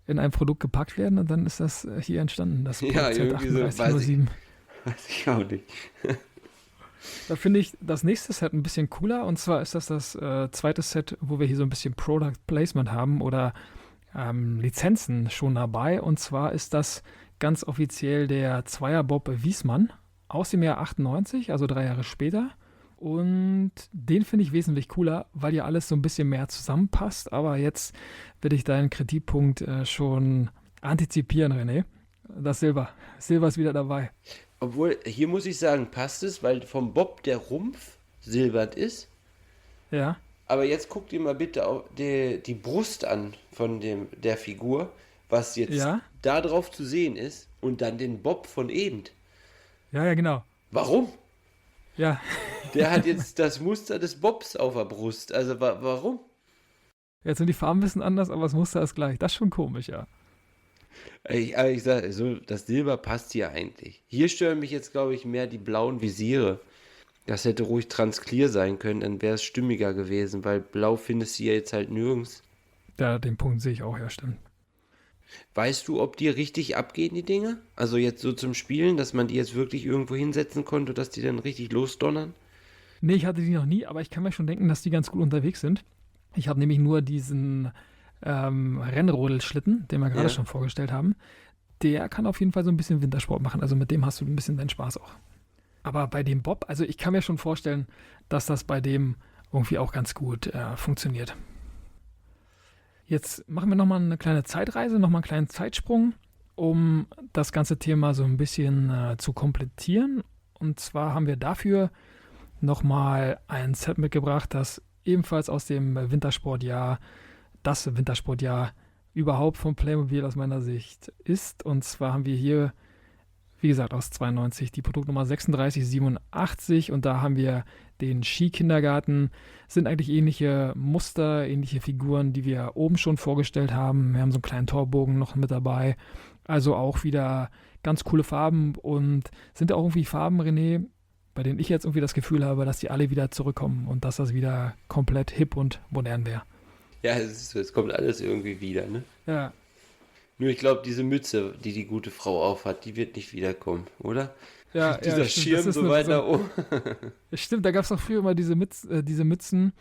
in ein Produkt gepackt werden und dann ist das hier entstanden, das Ja, Produkt irgendwie so, weiß ich, Z3807. weiß ich auch nicht. Da finde ich das nächste Set ein bisschen cooler und zwar ist das zweite Set, wo wir hier so ein bisschen Product Placement haben oder Lizenzen schon dabei und zwar ist das ganz offiziell der Zweierbob Wiesmann aus dem Jahr 98, also 3 Jahre später. Und den finde ich wesentlich cooler, weil ja alles so ein bisschen mehr zusammenpasst. Aber jetzt werde ich deinen Kritikpunkt schon antizipieren, René. Das Silber. Silber ist wieder dabei. Obwohl, hier muss ich sagen, passt es, weil vom Bob der Rumpf silbert ist. Ja, Aber jetzt guck dir mal bitte auch die Brust an von der Figur, was jetzt ja, da drauf zu sehen ist und dann den Bob von eben. ja, ja, genau. Warum? Ja, Der hat jetzt das Muster des Bobs auf der Brust. Also warum? jetzt sind die Farben ein bisschen anders, aber das Muster ist gleich. Das ist schon komisch, ja. Ich sag, so, das Silber passt hier eigentlich. Hier stören mich jetzt, glaube ich, mehr die blauen Visiere. Das hätte ruhig transclear sein können, dann wäre es stimmiger gewesen, weil blau findest du ja jetzt halt nirgends. Ja, den Punkt sehe ich auch, ja, stimmt. Weißt du, ob die richtig abgehen, die Dinge? Also jetzt so zum Spielen, dass man die jetzt wirklich irgendwo hinsetzen konnte, dass die dann richtig losdonnern? Nee, ich hatte die noch nie, aber ich kann mir schon denken, dass die ganz gut unterwegs sind. Ich habe nämlich nur diesen Rennrodelschlitten, den wir gerade Ja. schon vorgestellt haben. Der kann auf jeden Fall so ein bisschen Wintersport machen. Also mit dem hast du ein bisschen deinen Spaß auch. Aber bei dem Bob, also ich kann mir schon vorstellen, dass das bei dem irgendwie auch ganz gut funktioniert. Jetzt machen wir nochmal eine kleine Zeitreise, nochmal einen kleinen Zeitsprung, um das ganze Thema so ein bisschen zu komplettieren. Und zwar haben wir dafür nochmal ein Set mitgebracht, das ebenfalls aus dem Wintersportjahr, das Wintersportjahr überhaupt von Playmobil aus meiner Sicht ist. Und zwar haben wir hier, wie gesagt, aus 92 die Produktnummer 3687 und da haben wir den Skikindergarten. Sind eigentlich ähnliche Muster, ähnliche Figuren, die wir oben schon vorgestellt haben. Wir haben so einen kleinen Torbogen noch mit dabei. Also auch wieder ganz coole Farben und sind auch irgendwie Farben, René, bei denen ich jetzt irgendwie das Gefühl habe, dass die alle wieder zurückkommen und dass das wieder komplett hip und modern wäre. Ja, es kommt alles irgendwie wieder, ne? Ja, Nur ich glaube, diese Mütze, die die gute Frau aufhat, die wird nicht wiederkommen, oder? ja, Dieser stimmt. Das Schirm ist so weit da oben. stimmt, da gab es doch früher immer diese Mützen,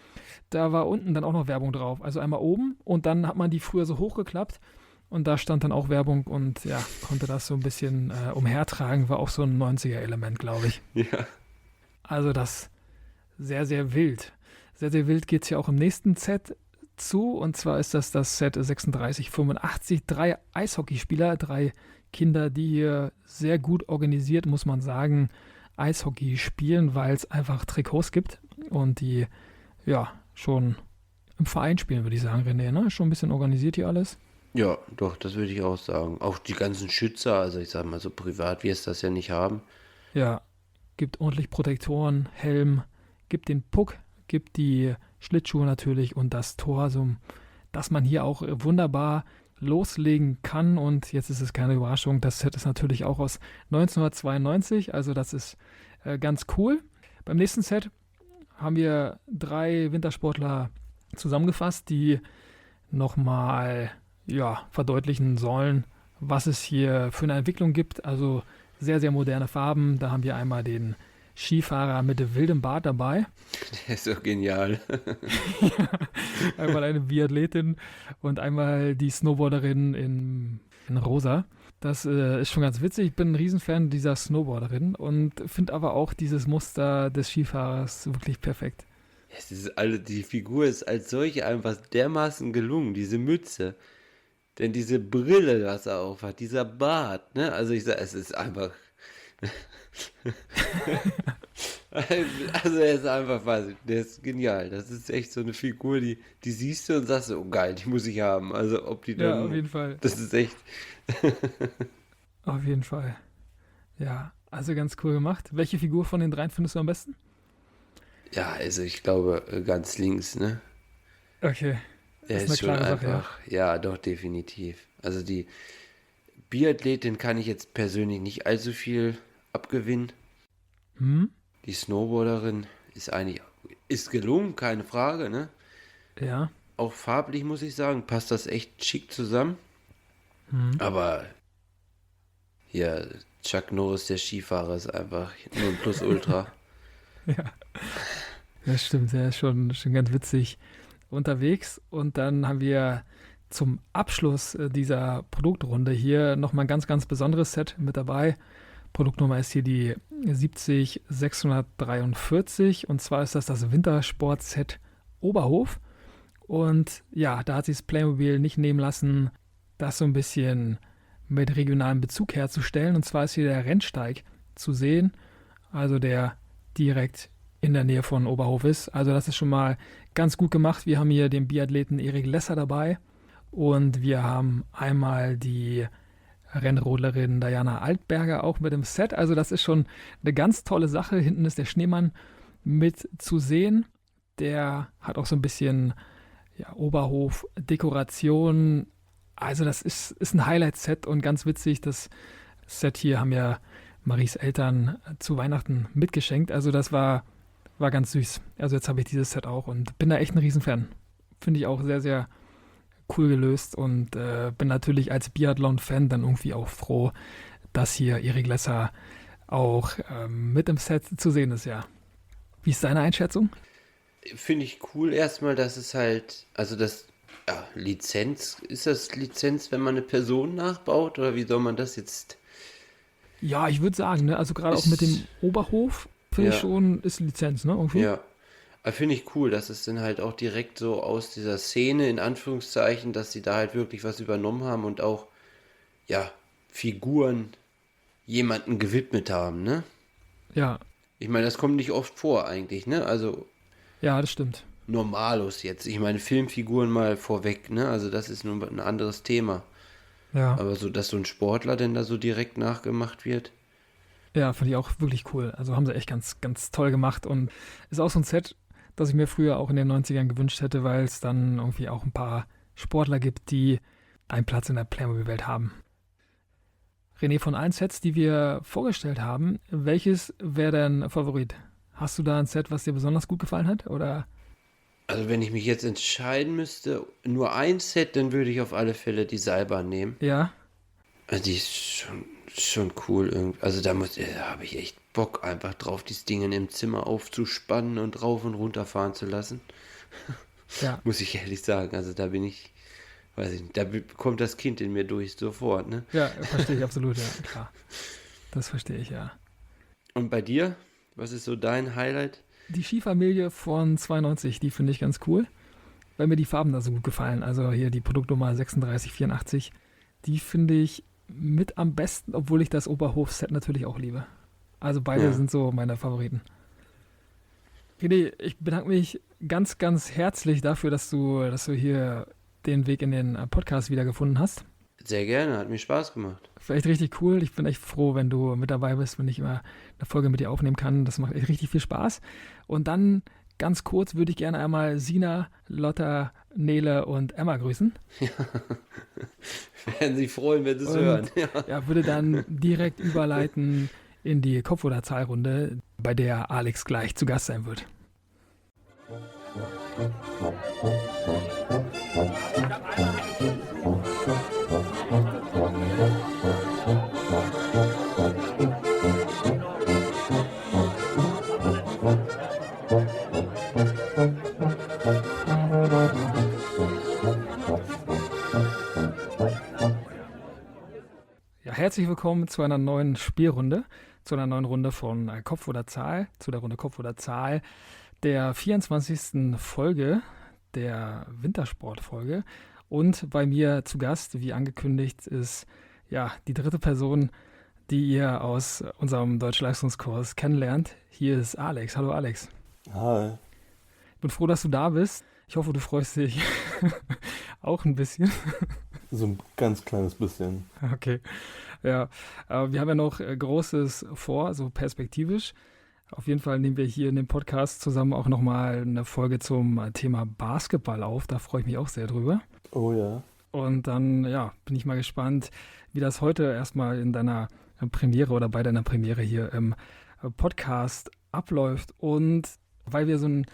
da war unten dann auch noch Werbung drauf. Also einmal oben und dann hat man die früher so hochgeklappt und da stand dann auch Werbung und ja, konnte das so ein bisschen umhertragen, war auch so ein 90er-Element, glaube ich. Ja. Also das sehr, sehr wild. Sehr, sehr wild geht es ja auch im nächsten Set zu. Und zwar ist das Set 3685. 3 Eishockeyspieler, 3 Kinder, die hier sehr gut organisiert, muss man sagen, Eishockey spielen, weil es einfach Trikots gibt und die ja schon im Verein spielen, würde ich sagen, René. Ne? Schon ein bisschen organisiert hier alles. Ja, doch, das würde ich auch sagen. Auch die ganzen Schützer, also ich sag mal so privat, wir es das ja nicht haben. Ja, gibt ordentlich Protektoren, Helm, gibt den Puck, gibt die Schlittschuhe natürlich und das Tor, so, dass man hier auch wunderbar loslegen kann. Und jetzt ist es keine Überraschung, das Set ist natürlich auch aus 1992, also das ist ganz cool. Beim nächsten Set haben wir 3 Wintersportler zusammengefasst, die nochmal ja, verdeutlichen sollen, was es hier für eine Entwicklung gibt. Also sehr, sehr moderne Farben. Da haben wir einmal den Skifahrer mit wildem Bart dabei. Der ist doch genial. Einmal eine Biathletin und einmal die Snowboarderin in rosa. Das ist schon ganz witzig. Ich bin ein Riesenfan dieser Snowboarderin und finde aber auch dieses Muster des Skifahrers wirklich perfekt. Die Figur ist als solche einfach dermaßen gelungen, diese Mütze. Denn diese Brille, was er auf hat, dieser Bart, ne? Also ich sag, es ist einfach. Also er ist einfach, weiß ich, der ist genial. Das ist echt so eine Figur, die siehst du und sagst so, oh geil, die muss ich haben. Also ob die Ja, auf dann. jeden Fall. Das ist echt. Auf jeden Fall. Ja, also ganz cool gemacht. Welche Figur von den dreien findest du am besten? Ja, also ich glaube, ganz links, ne? Okay, Er das ist eine ist schon klare Sache, ja. einfach, ja, doch, definitiv. Also die Biathletin kann ich jetzt persönlich nicht allzu viel abgewinnen. Hm? Die Snowboarderin ist gelungen, keine Frage, ne? Ja. Auch farblich muss ich sagen, passt das echt schick zusammen. Hm. Aber hier, Chuck Norris, der Skifahrer, ist einfach nur ein Plus-Ultra. Ja, das stimmt. Der ist schon ganz witzig unterwegs. Und dann haben wir zum Abschluss dieser Produktrunde hier nochmal ein ganz, ganz besonderes Set mit dabei. Produktnummer ist hier die 70643 und zwar ist das Wintersport-Set Oberhof. Und ja, da hat sich das Playmobil nicht nehmen lassen, das so ein bisschen mit regionalem Bezug herzustellen. Und zwar ist hier der Rennsteig zu sehen, also der direkt in der Nähe von Oberhof ist. Also das ist schon mal ganz gut gemacht. Wir haben hier den Biathleten Erik Lesser dabei und wir haben einmal die Rennrodlerin Diana Altberger auch mit im Set. Also das ist schon eine ganz tolle Sache. Hinten ist der Schneemann mit zu sehen. Der hat auch so ein bisschen Oberhof-Dekoration. Also das ist ein Highlight-Set und ganz witzig. Das Set hier haben ja Maries Eltern zu Weihnachten mitgeschenkt. Also das war ganz süß. Also jetzt habe ich dieses Set auch und bin da echt ein Riesenfan. Finde ich auch sehr, sehr cool gelöst und bin natürlich als Biathlon-Fan dann irgendwie auch froh, dass hier Erik Lesser auch mit im Set zu sehen ist, ja. Wie ist deine Einschätzung? Finde ich cool erstmal, dass es halt, also das, ja, ist das Lizenz, wenn man eine Person nachbaut oder wie soll man das jetzt? Ja, ich würde sagen, ne? Also gerade auch mit dem Oberhof finde ich Ja, schon, ist Lizenz, ne? Irgendwie. ja. Aber finde ich cool, dass es dann halt auch direkt so aus dieser Szene, in Anführungszeichen, dass sie da halt wirklich was übernommen haben und auch, ja, Figuren jemanden gewidmet haben, ne? Ja, Ich meine, das kommt nicht oft vor eigentlich, ne? Also ja, das stimmt. Normalos jetzt. Ich meine, Filmfiguren mal vorweg, ne? Also das ist nur ein anderes Thema. Ja, Aber so, dass so ein Sportler denn da so direkt nachgemacht wird. ja, finde ich auch wirklich cool. Also haben sie echt ganz, ganz toll gemacht und ist auch so ein Set, das ich mir früher auch in den 90ern gewünscht hätte, weil es dann irgendwie auch ein paar Sportler gibt, die einen Platz in der Playmobil-Welt haben. René, von allen Sets, die wir vorgestellt haben, welches wäre dein Favorit? Hast du da ein Set, was dir besonders gut gefallen hat? Oder? Also wenn ich mich jetzt entscheiden müsste, nur ein Set, dann würde ich auf alle Fälle die Seilbahn nehmen. Ja, Also die ist schon cool irgendwie. Also da habe ich echt Bock einfach drauf, die Dinge im Zimmer aufzuspannen und rauf und runter fahren zu lassen. ja, Muss ich ehrlich sagen. Also da bin ich, weiß ich nicht, da kommt das Kind in mir durch sofort, ne? ja, verstehe ich absolut, ja, klar. Das verstehe ich, ja. Und bei dir? Was ist so dein Highlight? Die Skifamilie von 92, die finde ich ganz cool, weil mir die Farben da so gut gefallen. Also hier die Produktnummer 3684, die finde ich mit am besten, obwohl ich das Oberhof-Set natürlich auch liebe. Also beide Ja, sind so meine Favoriten. René, ich bedanke mich ganz, ganz herzlich dafür, dass du hier den Weg in den Podcast wiedergefunden hast. sehr gerne, hat mir Spaß gemacht. Vielleicht richtig cool. Ich bin echt froh, wenn du mit dabei bist, wenn ich immer eine Folge mit dir aufnehmen kann. Das macht echt richtig viel Spaß. Und dann ganz kurz würde ich gerne einmal Sina, Lotta, Nele und Emma grüßen. Werden Sie freuen, wenn Sie es hören. Und ja, würde dann direkt überleiten in die Kopf- oder Zahlrunde, bei der Alex gleich zu Gast sein wird. Ja, herzlich willkommen zu einer neuen Spielrunde, zu einer neuen Runde von Kopf oder Zahl, zu der Runde Kopf oder Zahl. der 24. Folge der Wintersportfolge. Und bei mir zu Gast, wie angekündigt, ist ja die dritte Person, die ihr aus unserem Deutschleistungskurs kennenlernt. Hier ist Alex. Hallo Alex. Hi. Ich bin froh, dass du da bist. Ich hoffe, du freust dich auch ein bisschen. So ein ganz kleines bisschen. Okay, ja. Wir haben ja noch Großes vor, so perspektivisch. Auf jeden Fall nehmen wir hier in dem Podcast zusammen auch nochmal eine Folge zum Thema Basketball auf. Da freue ich mich auch sehr drüber. Oh ja. Und dann, ja, bin ich mal gespannt, wie das heute erstmal in deiner Premiere oder bei deiner Premiere hier im Podcast abläuft. Und weil wir so ein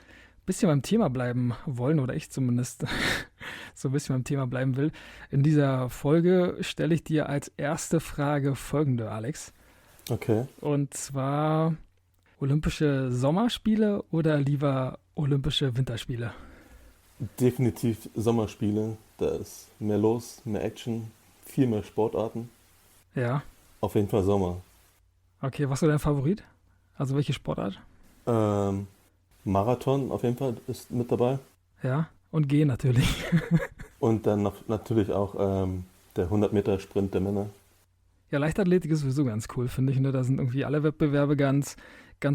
bisschen beim Thema bleiben wollen, oder ich zumindest so ein bisschen beim Thema bleiben will, in dieser Folge stelle ich dir als erste Frage folgende, Alex. Okay. Und zwar Olympische Sommerspiele oder lieber Olympische Winterspiele? Definitiv Sommerspiele. Da ist mehr los, mehr Action, viel mehr Sportarten. Ja. Auf jeden Fall Sommer. Okay, was ist so dein Favorit? Also welche Sportart? Marathon auf jeden Fall ist mit dabei. Ja, und Gehen natürlich. Und dann noch, natürlich auch der 100-Meter-Sprint der Männer. Ja, Leichtathletik ist sowieso ganz cool, finde ich. Ne? Da sind irgendwie alle Wettbewerbe ganz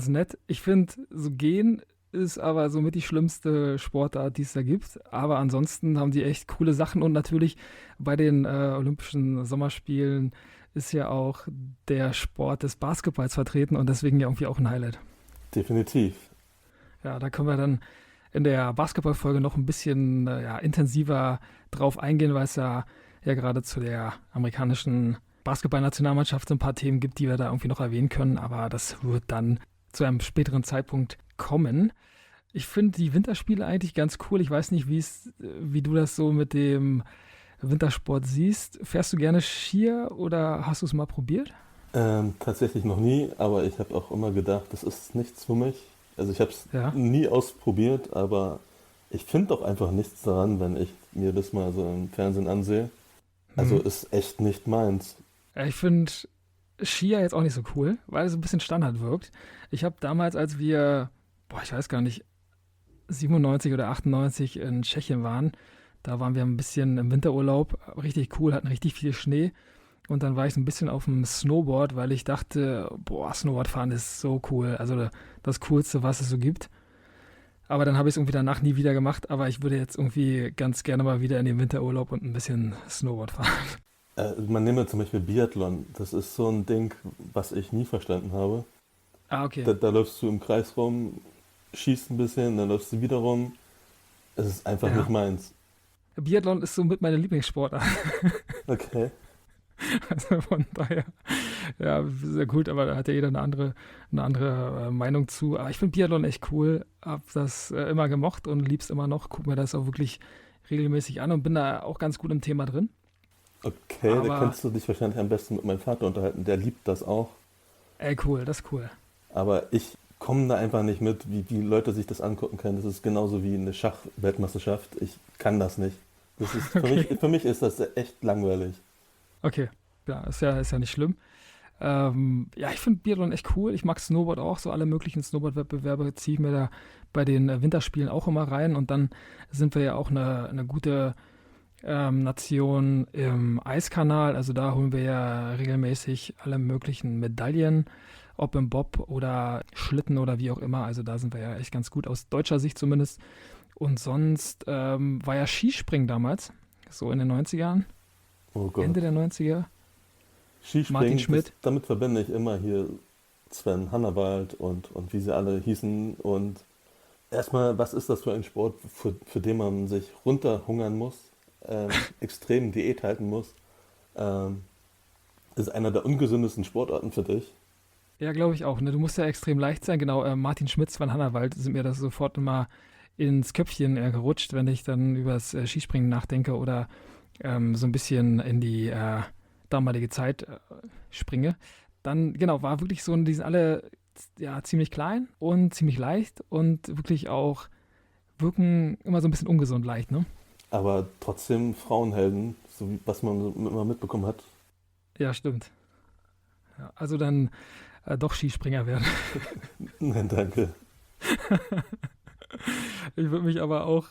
nett. Ich finde, so Gehen ist aber somit die schlimmste Sportart, die es da gibt. Aber ansonsten haben die echt coole Sachen. Und natürlich bei den Olympischen Sommerspielen ist ja auch der Sport des Basketballs vertreten und deswegen ja irgendwie auch ein Highlight. Definitiv. Ja, da können wir dann in der Basketballfolge noch ein bisschen intensiver drauf eingehen, weil es ja gerade zu der amerikanischen Basketballnationalmannschaft ein paar Themen gibt, die wir da irgendwie noch erwähnen können, aber das wird dann zu einem späteren Zeitpunkt kommen. Ich finde die Winterspiele eigentlich ganz cool. Ich weiß nicht, wie du das so mit dem Wintersport siehst. Fährst du gerne Skier oder hast du es mal probiert? Tatsächlich noch nie, aber ich habe auch immer gedacht, das ist nichts für mich. Also ich habe es nie ausprobiert, aber ich finde auch einfach nichts daran, wenn ich mir das mal so im Fernsehen ansehe. Also ist echt nicht meins. Ich finde Skier jetzt auch nicht so cool, weil es ein bisschen Standard wirkt. Ich habe damals, als wir, ich weiß gar nicht, 97 oder 98 in Tschechien waren, da waren wir ein bisschen im Winterurlaub, richtig cool, hatten richtig viel Schnee. Und dann war ich so ein bisschen auf dem Snowboard, weil ich dachte, Snowboardfahren ist so cool, also das Coolste, was es so gibt. Aber dann habe ich es irgendwie danach nie wieder gemacht, aber ich würde jetzt irgendwie ganz gerne mal wieder in den Winterurlaub und ein bisschen Snowboard fahren. Man nehme zum Beispiel Biathlon. Das ist so ein Ding, was ich nie verstanden habe. Ah, okay. Da läufst du im Kreis rum, schießt ein bisschen, dann läufst du wieder rum. Es ist einfach nicht meins. Biathlon ist somit meine Lieblingssportart. Okay. Also von daher, ja, sehr gut, aber da hat ja jeder eine andere Meinung zu. Aber ich finde Biathlon echt cool, hab das immer gemocht und lieb's immer noch. Guck mir das auch wirklich regelmäßig an und bin da auch ganz gut im Thema drin. Okay, da kannst du dich wahrscheinlich am besten mit meinem Vater unterhalten. Der liebt das auch. Ey, cool, das ist cool. Aber ich komme da einfach nicht mit, wie Leute sich das angucken können. Das ist genauso wie eine Schachweltmeisterschaft. Ich kann das nicht. Das ist für mich ist das echt langweilig. Okay, ja, ist ja nicht schlimm. Ich finde Biathlon echt cool. Ich mag Snowboard auch. So alle möglichen Snowboard-Wettbewerbe ziehe ich mir da bei den Winterspielen auch immer rein. Und dann sind wir ja auch eine gute Nation im Eiskanal. Also da holen wir ja regelmäßig alle möglichen Medaillen, ob im Bob oder Schlitten oder wie auch immer. Also da sind wir ja echt ganz gut, aus deutscher Sicht zumindest. Und sonst war ja Skispringen damals, so in den 90ern. Oh Gott. Ende der 90er. Skispringen, Martin Schmidt. Damit verbinde ich immer hier Sven Hannawald und wie sie alle hießen. Und erstmal, was ist das für ein Sport, für den man sich runterhungern muss, extrem Diät halten muss? Ist einer der ungesündesten Sportarten für dich. Ja, glaube ich auch. Ne? Du musst ja extrem leicht sein. Genau, Martin Schmidt, Sven Hannawald sind mir das sofort immer ins Köpfchen gerutscht, wenn ich dann über das Skispringen nachdenke oder so ein bisschen in die damalige Zeit springe. Dann, genau, war wirklich so, die sind alle ziemlich klein und ziemlich leicht und wirklich auch wirken immer so ein bisschen ungesund leicht, ne? Aber trotzdem Frauenhelden, so wie was man immer mitbekommen hat. Ja, stimmt. Ja, also dann doch Skispringer werden. Nein, danke. Ich würde mich aber auch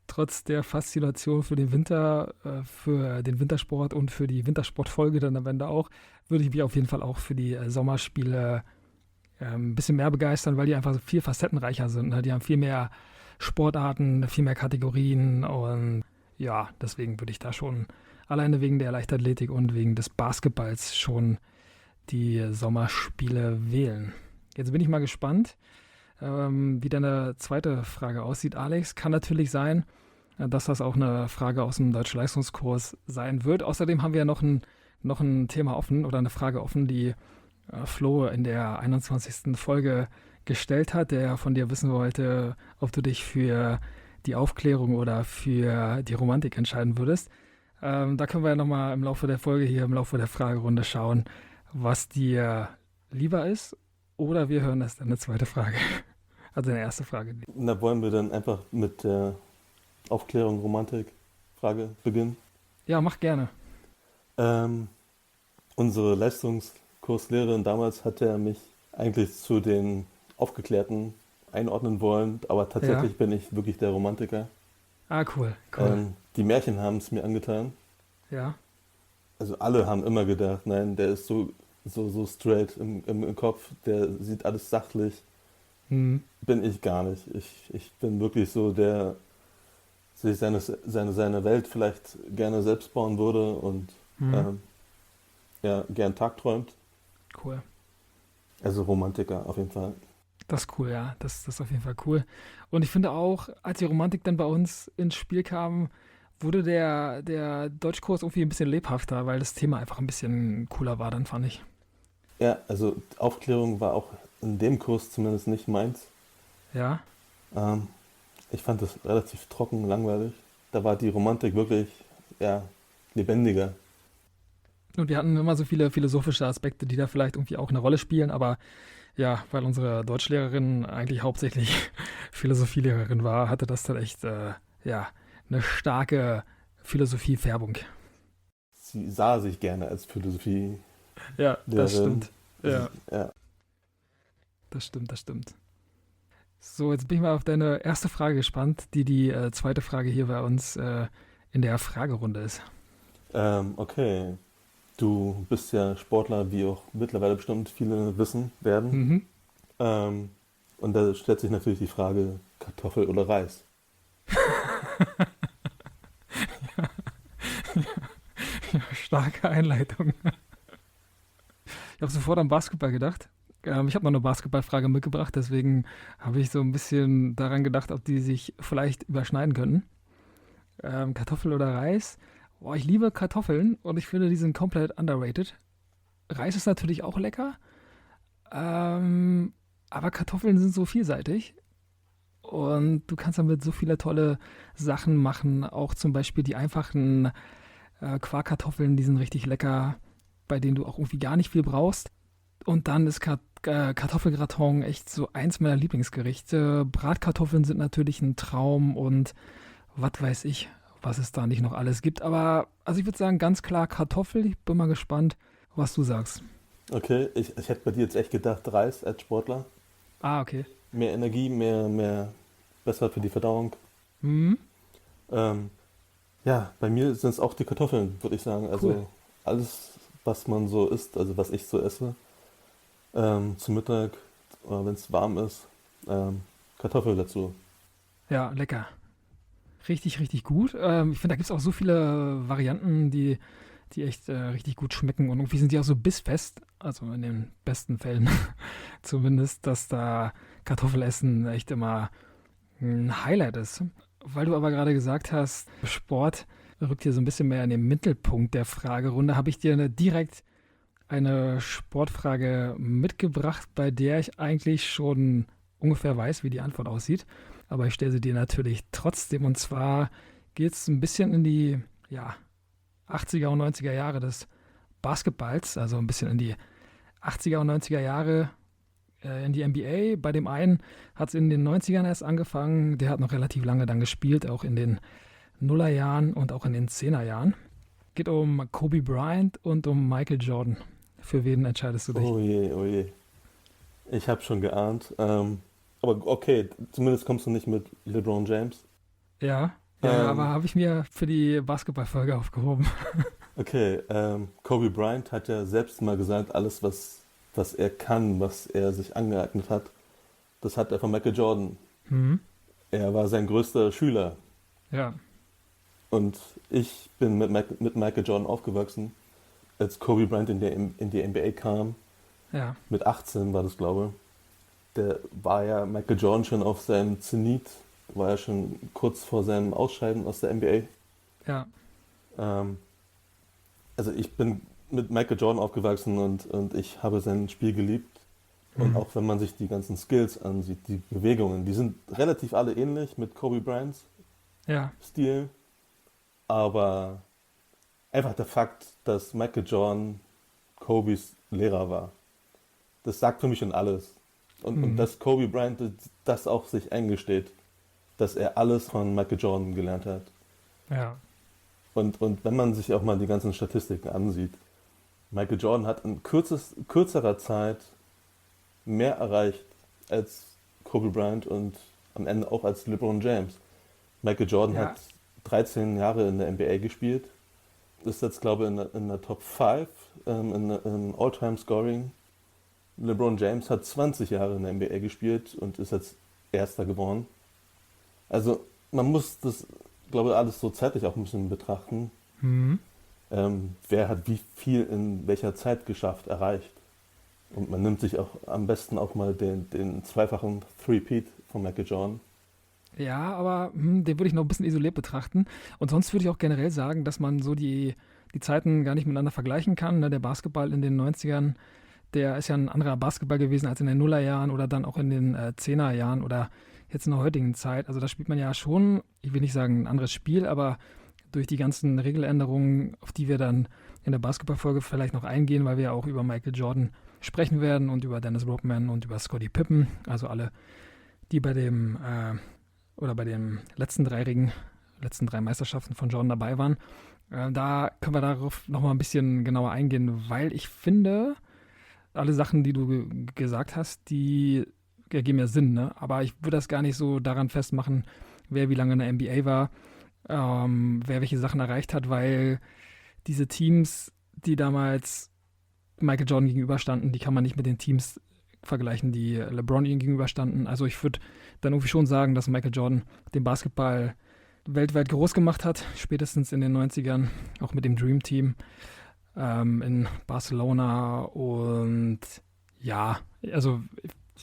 trotz der Faszination für den Winter, für den Wintersport und für die Wintersportfolge dann am Ende auch, würde ich mich auf jeden Fall auch für die Sommerspiele ein bisschen mehr begeistern, weil die einfach so viel facettenreicher sind. Ne? Die haben viel mehr Sportarten, viel mehr Kategorien und ja, deswegen würde ich da schon alleine wegen der Leichtathletik und wegen des Basketballs schon die Sommerspiele wählen. Jetzt bin ich mal gespannt, wie deine zweite Frage aussieht, Alex. Kann natürlich sein, dass das auch eine Frage aus dem Deutsch-Leistungskurs sein wird. Außerdem haben wir ja noch ein Thema offen oder eine Frage offen, die Flo in der 21. Folge gestellt hat, der von dir wissen wollte, ob du dich für die Aufklärung oder für die Romantik entscheiden würdest. Da können wir ja nochmal im Laufe der Folge hier, im Laufe der Fragerunde schauen, was dir lieber ist. Oder wir hören erst eine zweite Frage. Also eine erste Frage. Na, wollen wir dann einfach mit der Aufklärung, Romantik Frage beginnen? Ja, mach gerne. Unsere Leistungskurslehrerin damals hat ja mich eigentlich zu den Aufgeklärten einordnen wollen, aber tatsächlich bin ich wirklich der Romantiker. Ah, cool. Die Märchen haben es mir angetan. Ja. Also alle haben immer gedacht, nein, der ist so straight im Kopf, der sieht alles sachlich. Bin ich gar nicht. Ich bin wirklich so, der sich seine Welt vielleicht gerne selbst bauen würde und gern tagträumt. Cool. Also Romantiker auf jeden Fall. Das ist cool, ja. Das ist auf jeden Fall cool. Und ich finde auch, als die Romantik dann bei uns ins Spiel kam, wurde der Deutschkurs irgendwie ein bisschen lebhafter, weil das Thema einfach ein bisschen cooler war, dann fand ich. Ja, also Aufklärung war auch in dem Kurs zumindest nicht meins. Ja. Ich fand das relativ trocken, langweilig. Da war die Romantik wirklich, lebendiger. Und wir hatten immer so viele philosophische Aspekte, die da vielleicht irgendwie auch eine Rolle spielen, aber ja, weil unsere Deutschlehrerin eigentlich hauptsächlich Philosophielehrerin war, hatte das dann echt, eine starke Philosophiefärbung. Sie sah sich gerne als Philosophie. Ja, das stimmt. Ja. Ja. Das stimmt. So, jetzt bin ich mal auf deine erste Frage gespannt, die zweite Frage hier bei uns in der Fragerunde ist. Okay. Du bist ja Sportler, wie auch mittlerweile bestimmt viele wissen werden. Und da stellt sich natürlich die Frage, Kartoffel oder Reis? Ja, starke Einleitung. Ich habe sofort an Basketball gedacht. Ich habe noch eine Basketballfrage mitgebracht, deswegen habe ich so ein bisschen daran gedacht, ob die sich vielleicht überschneiden könnten. Kartoffel oder Reis? Boah, ich liebe Kartoffeln und ich finde, die sind komplett underrated. Reis ist natürlich auch lecker, aber Kartoffeln sind so vielseitig und du kannst damit so viele tolle Sachen machen. Auch zum Beispiel die einfachen Quarkkartoffeln, die sind richtig lecker, bei denen du auch irgendwie gar nicht viel brauchst. Und dann ist Kartoffelgratin echt so eins meiner Lieblingsgerichte. Bratkartoffeln sind natürlich ein Traum und was weiß ich, was es da nicht noch alles gibt. Aber also ich würde sagen, ganz klar Kartoffel. Ich bin mal gespannt, was du sagst. Okay, ich hätte bei dir jetzt echt gedacht, Reis als Sportler. Ah, okay. Mehr Energie, mehr besser für die Verdauung. Bei mir sind es auch die Kartoffeln, würde ich sagen. Also cool. Alles, was man so isst, also was ich so esse, zum Mittag, wenn es warm ist, Kartoffel dazu. Ja, lecker. Richtig, richtig gut. Ich finde, da gibt es auch so viele Varianten, die echt richtig gut schmecken. Und irgendwie sind die auch so bissfest, also in den besten Fällen zumindest, dass da Kartoffelessen echt immer ein Highlight ist. Weil du aber gerade gesagt hast, Sport rückt hier so ein bisschen mehr in den Mittelpunkt der Fragerunde, habe ich dir direkt eine Sportfrage mitgebracht, bei der ich eigentlich schon ungefähr weiß, wie die Antwort aussieht. Aber ich stelle sie dir natürlich trotzdem. Und zwar geht es ein bisschen in die 80er und 90er Jahre des Basketballs, also ein bisschen in die 80er und 90er Jahre in die NBA. Bei dem einen hat es in den 90ern erst angefangen. Der hat noch relativ lange dann gespielt, auch in den Nullerjahren und auch in den 10er-Jahren. Geht um Kobe Bryant und um Michael Jordan. Für wen entscheidest du dich? Oh je. Ich habe schon geahnt. Aber okay, zumindest kommst du nicht mit LeBron James. Ja, aber habe ich mir für die Basketballfolge aufgehoben. Okay, Kobe Bryant hat ja selbst mal gesagt, alles, was er kann, was er sich angeeignet hat, das hat er von Michael Jordan. Mhm. Er war sein größter Schüler. Ja. Und ich bin mit Michael Jordan aufgewachsen, als Kobe Bryant in die NBA kam. Ja. Mit 18 war das, glaube ich. Der war ja Michael Jordan schon auf seinem Zenit, war ja schon kurz vor seinem Ausscheiden aus der NBA. Ja. Also ich bin mit Michael Jordan aufgewachsen und ich habe sein Spiel geliebt. Und auch wenn man sich die ganzen Skills ansieht, die Bewegungen, die sind relativ alle ähnlich mit Kobe Bryants Stil. Aber einfach der Fakt, dass Michael Jordan Kobes Lehrer war, das sagt für mich schon alles. Und dass Kobe Bryant das auch sich eingesteht, dass er alles von Michael Jordan gelernt hat. Ja. Und wenn man sich auch mal die ganzen Statistiken ansieht, Michael Jordan hat in kürzerer Zeit mehr erreicht als Kobe Bryant und am Ende auch als LeBron James. Michael Jordan hat 13 Jahre in der NBA gespielt, ist jetzt, glaube ich, in der Top 5 in All-Time-Scoring. LeBron James hat 20 Jahre in der NBA gespielt und ist jetzt Erster geworden. Also man muss das, glaube ich, alles so zeitlich auch ein bisschen betrachten. Wer hat wie viel in welcher Zeit geschafft, erreicht. Und man nimmt sich auch am besten auch mal den zweifachen Three-Peat von Michael Jordan. Ja, aber den würde ich noch ein bisschen isoliert betrachten. Und sonst würde ich auch generell sagen, dass man so die Zeiten gar nicht miteinander vergleichen kann. Ne? Der Basketball in den 90ern, der ist ja ein anderer Basketball gewesen als in den Nullerjahren oder dann auch in den 10er-Jahren oder jetzt in der heutigen Zeit. Also da spielt man ja schon, ich will nicht sagen ein anderes Spiel, aber durch die ganzen Regeländerungen, auf die wir dann in der Basketballfolge vielleicht noch eingehen, weil wir ja auch über Michael Jordan sprechen werden und über Dennis Rodman und über Scottie Pippen, also alle, die bei dem bei den letzten drei Meisterschaften von Jordan dabei waren. Da können wir darauf nochmal ein bisschen genauer eingehen, weil ich finde, alle Sachen, die du gesagt hast, die ergeben ja Sinn, ne? Aber ich würde das gar nicht so daran festmachen, wer wie lange in der NBA war, wer welche Sachen erreicht hat, weil diese Teams, die damals Michael Jordan gegenüberstanden, die kann man nicht mit den Teams vergleichen, die LeBron ihnen gegenüberstanden. Also ich würde dann irgendwie schon sagen, dass Michael Jordan den Basketball weltweit groß gemacht hat, spätestens in den 90ern, auch mit dem Dream Team in Barcelona. Und ja, also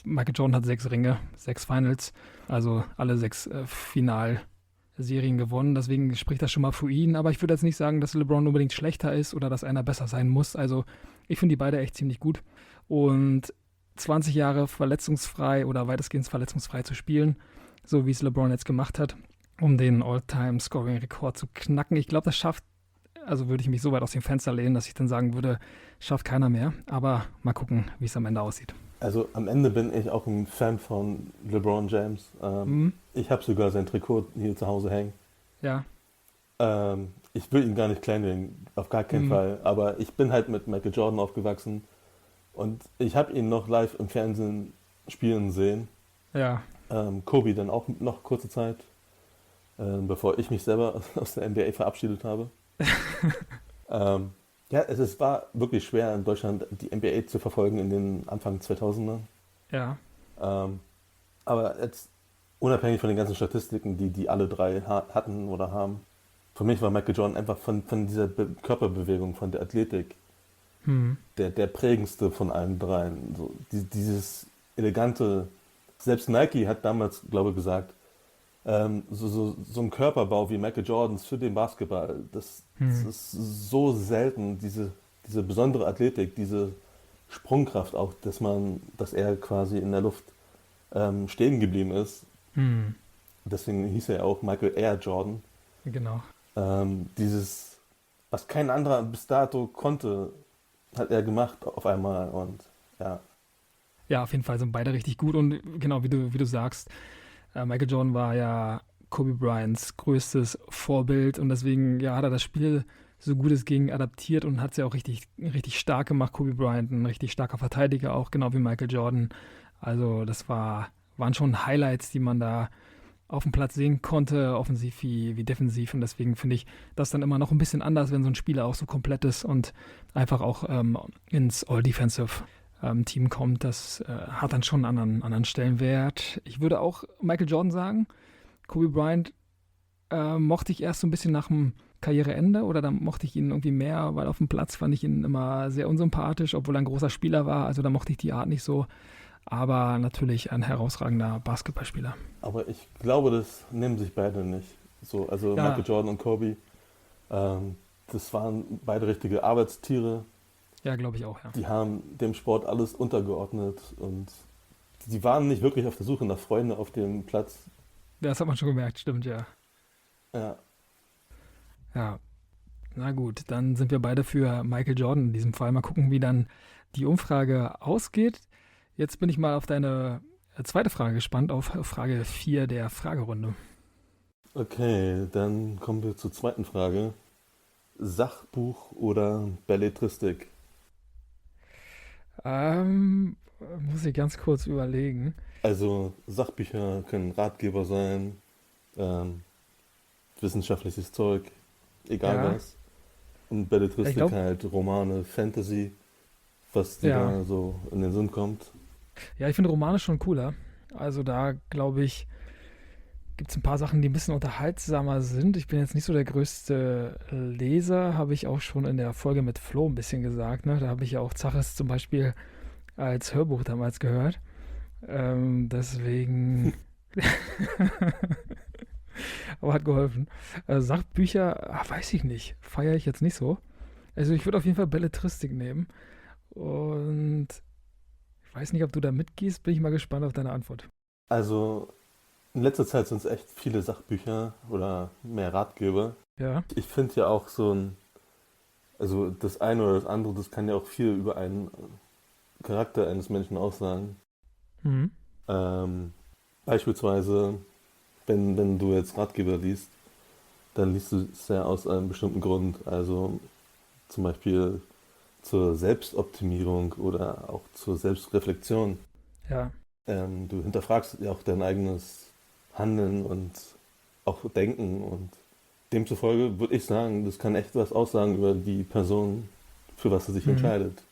Michael Jordan hat 6 Ringe, 6 Finals, also alle 6 Finalserien gewonnen. Deswegen spricht das schon mal für ihn. Aber ich würde jetzt nicht sagen, dass LeBron unbedingt schlechter ist oder dass einer besser sein muss. Also ich finde die beide echt ziemlich gut. Und 20 Jahre verletzungsfrei oder weitestgehend verletzungsfrei zu spielen, so wie es LeBron jetzt gemacht hat, um den All-Time-Scoring-Rekord zu knacken. Ich glaube, das schafft, also würde ich mich so weit aus dem Fenster lehnen, dass ich dann sagen würde, schafft keiner mehr. Aber mal gucken, wie es am Ende aussieht. Also am Ende bin ich auch ein Fan von LeBron James. Ich habe sogar sein Trikot hier zu Hause hängen. Ja. Ich will ihn gar nicht kleinreden, auf gar keinen Fall. Aber ich bin halt mit Michael Jordan aufgewachsen. Und ich habe ihn noch live im Fernsehen spielen sehen. Ja. Kobe dann auch noch kurze Zeit, bevor ich mich selber aus der NBA verabschiedet habe. Ja, es war wirklich schwer in Deutschland die NBA zu verfolgen in den Anfang 2000ern. Ja. Aber jetzt unabhängig von den ganzen Statistiken, die alle drei hatten oder haben, für mich war Michael Jordan einfach von dieser Körperbewegung, von der Athletik, der prägendste von allen dreien. So, dieses elegante, selbst Nike hat damals, glaube ich, gesagt, so ein Körperbau wie Michael Jordans für den Basketball, das ist so selten, diese besondere Athletik, diese Sprungkraft auch, dass er quasi in der Luft stehen geblieben ist. Deswegen hieß er auch Michael Air Jordan. Genau. Dieses, was kein anderer bis dato konnte, hat er gemacht auf einmal und ja. Ja, auf jeden Fall sind beide richtig gut und genau, wie du sagst, Michael Jordan war ja Kobe Bryants größtes Vorbild und deswegen hat er das Spiel so gut es ging adaptiert und hat es ja auch richtig, richtig stark gemacht. Kobe Bryant, ein richtig starker Verteidiger auch, genau wie Michael Jordan. Also das war waren schon Highlights, die man da auf dem Platz sehen konnte, offensiv wie defensiv. Und deswegen finde ich das dann immer noch ein bisschen anders, wenn so ein Spieler auch so komplett ist und einfach auch ins All-Defensive-Team kommt. Das hat dann schon einen anderen Stellenwert. Ich würde auch Michael Jordan sagen. Kobe Bryant mochte ich erst so ein bisschen nach dem Karriereende oder dann mochte ich ihn irgendwie mehr, weil auf dem Platz fand ich ihn immer sehr unsympathisch, obwohl er ein großer Spieler war. Also da mochte ich die Art nicht so. Aber natürlich ein herausragender Basketballspieler. Aber ich glaube, das nehmen sich beide nicht. So, also Ja. Michael Jordan und Kobe, das waren beide richtige Arbeitstiere. Ja, glaube ich auch, ja. Die haben dem Sport alles untergeordnet und die waren nicht wirklich auf der Suche nach Freunden auf dem Platz. Das hat man schon gemerkt, stimmt, ja. Ja, Ja, na gut, dann sind wir beide für Michael Jordan in diesem Fall. Mal gucken, wie dann die Umfrage ausgeht. Jetzt bin ich mal auf deine zweite Frage gespannt, auf Frage 4 der Fragerunde. okay, dann kommen wir zur zweiten Frage. Sachbuch oder Belletristik? Muss ich ganz kurz überlegen. Also Sachbücher können Ratgeber sein, ähm, wissenschaftliches Zeug, egal Ja, was. Und ich Belletristik glaube, halt Romane, Fantasy, was dir ja. da so in den Sinn kommt. Ja, ich finde Romane schon cooler. Also da, glaube ich, gibt es ein paar Sachen, die ein bisschen unterhaltsamer sind. Ich bin jetzt nicht so der größte Leser, habe ich auch schon in der Folge mit Flo ein bisschen gesagt. Ne? Da habe ich ja auch Zaches zum Beispiel als Hörbuch damals gehört. Deswegen, aber hat geholfen. Sachbücher, weiß ich nicht, feiere ich jetzt nicht so. Also ich würde auf jeden Fall Belletristik nehmen. Und ich weiß nicht, ob du da mitgehst, bin ich mal gespannt auf deine Antwort. Also in letzter Zeit sind es echt viele Sachbücher oder mehr Ratgeber. Ja. Ich finde ja auch also das eine oder das andere, das kann ja auch viel über einen Charakter eines Menschen aussagen. Mhm. Ähm, Beispielsweise, wenn du jetzt Ratgeber liest, dann liest du es ja aus einem bestimmten Grund. Also zum Beispiel zur Selbstoptimierung oder auch zur Selbstreflexion. Ja. Du hinterfragst ja auch dein eigenes Handeln und auch Denken und demzufolge würde ich sagen, das kann echt was aussagen über die Person, für was sie sich Mhm. entscheidet.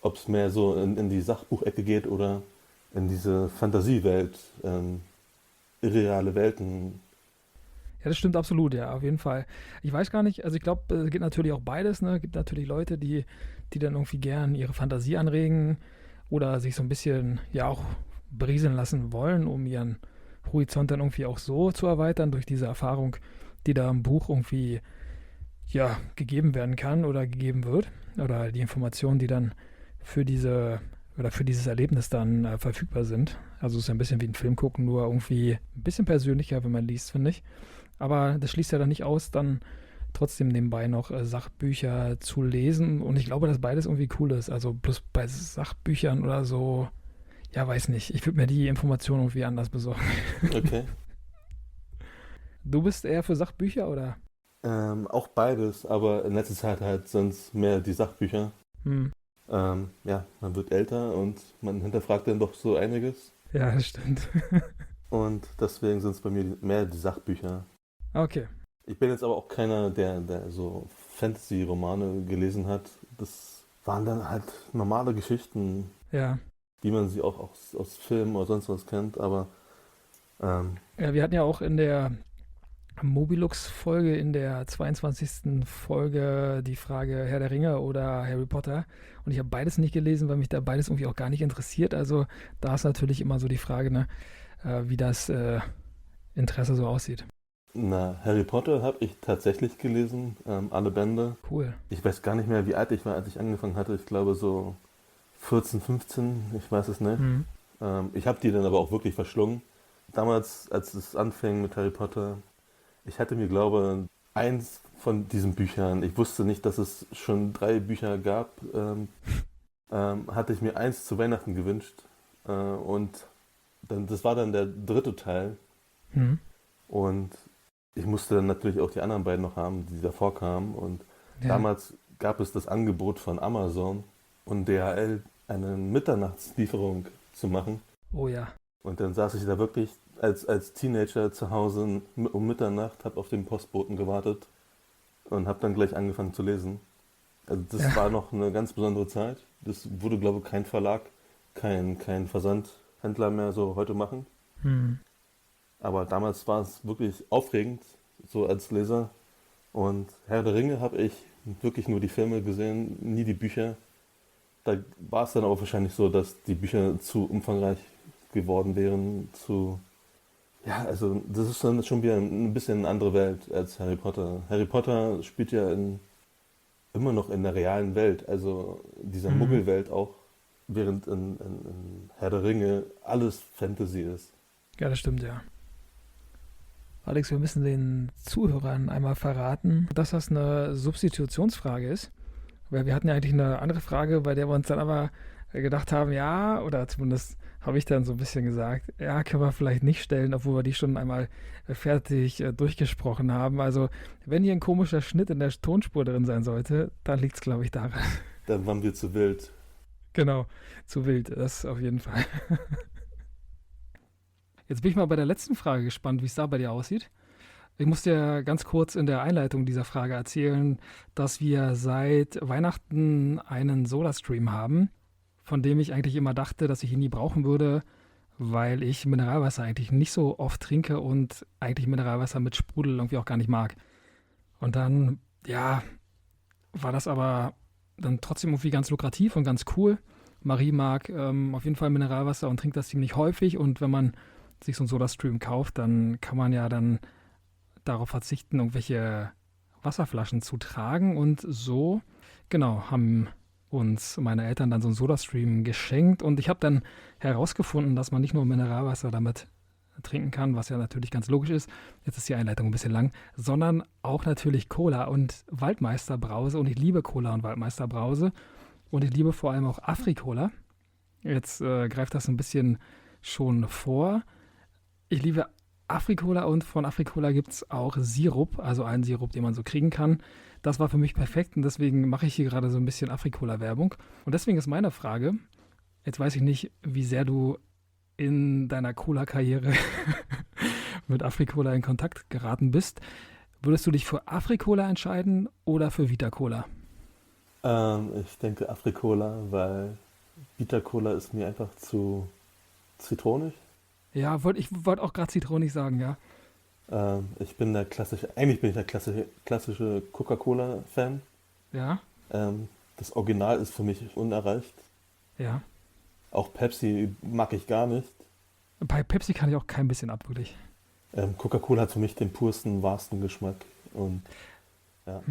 Ob es mehr so in die Sachbuchecke geht oder in diese Fantasiewelt, irreale Welten. Ja, das stimmt absolut, ja, auf jeden Fall. Ich weiß gar nicht, also ich glaube, es gibt natürlich auch beides, ne? Es gibt natürlich Leute, die dann irgendwie gern ihre Fantasie anregen oder sich so ein bisschen, ja, auch berieseln lassen wollen, um ihren Horizont dann irgendwie auch so zu erweitern durch diese Erfahrung, die da im Buch irgendwie, ja, gegeben werden kann oder gegeben wird. Oder die Informationen, die dann für diese oder für dieses Erlebnis dann verfügbar sind. Also es ist ja ein bisschen wie ein Film gucken, nur irgendwie ein bisschen persönlicher, wenn man liest, finde ich. Aber das schließt ja dann nicht aus, dann trotzdem nebenbei noch Sachbücher zu lesen. Und ich glaube, dass beides irgendwie cool ist. Also bloß bei Sachbüchern oder so, ja, weiß nicht. Ich würde mir die Informationen irgendwie anders besorgen. Okay. Du bist eher für Sachbücher oder? Auch beides, aber in letzter Zeit halt sind es mehr die Sachbücher. Hm. Ja, man wird älter und man hinterfragt dann doch so einiges. Ja, das stimmt. Und deswegen sind es bei mir mehr die Sachbücher. Okay. Ich bin jetzt aber auch keiner, der so Fantasy-Romane gelesen hat. Das waren dann halt normale Geschichten, Ja. wie man sie auch aus Filmen oder sonst was kennt. Aber ähm, Ja, wir hatten ja auch in der Mobilux-Folge, in der 22. Folge die Frage Herr der Ringe oder Harry Potter. Und ich habe beides nicht gelesen, weil mich da beides irgendwie auch gar nicht interessiert. Also da ist natürlich immer so die Frage, ne, wie das Interesse so aussieht. Harry Potter habe ich tatsächlich gelesen, alle Bände. Cool. Ich weiß gar nicht mehr, wie alt ich war, als ich angefangen hatte. Ich glaube so 14, 15, ich weiß es nicht. Mhm. Ich habe die dann aber auch wirklich verschlungen. Damals, als es anfing mit Harry Potter, ich hatte mir, glaube eins von diesen Büchern, ich wusste nicht, dass es schon 3 Bücher gab, hatte ich mir eins zu Weihnachten gewünscht. Und das war dann der dritte Teil. Mhm. Und ich musste dann natürlich auch die anderen beiden noch haben, die davor kamen. Und Ja. damals gab es das Angebot von Amazon und DHL, eine Mitternachtslieferung zu machen. Oh ja. Und dann saß ich da wirklich als Teenager zu Hause um Mitternacht, habe auf den Postboten gewartet und habe dann gleich angefangen zu lesen. Also das war noch eine ganz besondere Zeit. Das würde, glaube ich, kein Verlag, kein Versandhändler mehr so heute machen. Aber damals war es wirklich aufregend, so als Leser. Und Herr der Ringe habe ich wirklich nur die Filme gesehen, nie die Bücher. Da war es dann aber wahrscheinlich so, dass die Bücher zu umfangreich geworden wären, ja, also das ist dann schon wieder ein bisschen eine andere Welt als Harry Potter. Harry Potter spielt ja immer noch in der realen Welt, also dieser Muggelwelt auch, während in Herr der Ringe alles Fantasy ist. Ja, das stimmt, ja. Alex, wir müssen den Zuhörern einmal verraten, dass das eine Substitutionsfrage ist. Weil wir hatten ja eigentlich eine andere Frage, bei der wir uns dann aber gedacht haben, ja, oder zumindest habe ich dann so ein bisschen gesagt, ja, können wir vielleicht nicht stellen, obwohl wir die schon einmal fertig durchgesprochen haben. Also, wenn hier ein komischer Schnitt in der Tonspur drin sein sollte, dann liegt es, glaube ich, daran. Dann waren wir zu wild. Genau, zu wild, das auf jeden Fall. Jetzt bin ich mal bei der letzten Frage gespannt, wie es da bei dir aussieht. Ich muss dir ganz kurz in der Einleitung dieser Frage erzählen, dass wir seit Weihnachten einen Soda-Stream haben, von dem ich eigentlich immer dachte, dass ich ihn nie brauchen würde, weil ich Mineralwasser eigentlich nicht so oft trinke und eigentlich Mineralwasser mit Sprudel irgendwie auch gar nicht mag. Und dann, ja, war das aber dann trotzdem irgendwie ganz lukrativ und ganz cool. Marie mag auf jeden Fall Mineralwasser und trinkt das ziemlich häufig. Und wenn man sich so einen Soda-Stream kauft, dann kann man ja dann darauf verzichten, irgendwelche Wasserflaschen zu tragen. Und so, genau, haben uns meine Eltern dann so einen Soda-Stream geschenkt. Und ich habe dann herausgefunden, dass man nicht nur Mineralwasser damit trinken kann, was ja natürlich ganz logisch ist, jetzt ist die Einleitung ein bisschen lang, sondern auch natürlich Cola und Waldmeister-Brause. Und ich liebe Cola und Waldmeister-Brause. Und ich liebe vor allem auch Afri-Cola. Jetzt greift das ein bisschen schon vor. Ich liebe Afri-Cola und von Afri-Cola gibt es auch Sirup, also einen Sirup, den man so kriegen kann. Das war für mich perfekt und deswegen mache ich hier gerade so ein bisschen Afri-Cola-Werbung. Und deswegen ist meine Frage, jetzt weiß ich nicht, wie sehr du in deiner Cola-Karriere mit Afri-Cola in Kontakt geraten bist. Würdest du dich für Afri-Cola entscheiden oder für Vita-Cola? Ich denke Afri-Cola, weil Vita-Cola ist mir einfach zu zitronig. Ja, ich wollte auch gerade zitronig sagen, ja. Eigentlich bin ich der klassische Coca-Cola-Fan. Ja. Das Original ist für mich unerreicht. Ja. Auch Pepsi mag ich gar nicht. Bei Pepsi kann ich auch kein bisschen ab, wirklich. Coca-Cola hat für mich den pursten, wahrsten Geschmack. Und ja.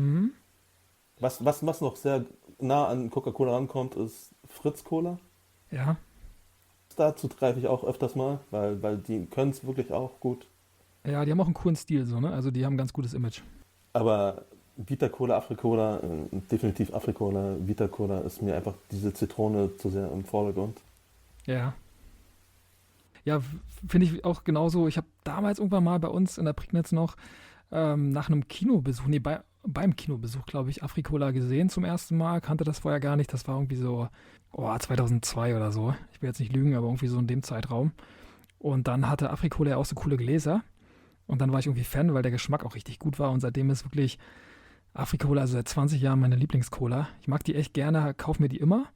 Was noch sehr nah an Coca-Cola rankommt, ist Fritz-Cola. Ja. Dazu greife ich auch öfters mal, weil die können es wirklich auch gut. Ja, die haben auch einen coolen Stil, so, ne? Also die haben ein ganz gutes Image. Aber Vita-Cola, Afri-Cola, definitiv Afri-Cola, Vita-Cola ist mir einfach diese Zitrone zu sehr im Vordergrund. Ja. Ja, finde ich auch genauso. Ich habe damals irgendwann mal bei uns in der Prignitz noch nach einem Kinobesuch, beim Kinobesuch, glaube ich, Afri-Cola gesehen zum ersten Mal. Kannte das vorher gar nicht. Das war irgendwie so 2002 oder so. Ich will jetzt nicht lügen, aber irgendwie so in dem Zeitraum. Und dann hatte Afri-Cola ja auch so coole Gläser. Und dann war ich irgendwie Fan, weil der Geschmack auch richtig gut war. Und seitdem ist wirklich Afri-Cola, also seit 20 Jahren meine Lieblingscola. Ich mag die echt gerne, kaufe mir die immer.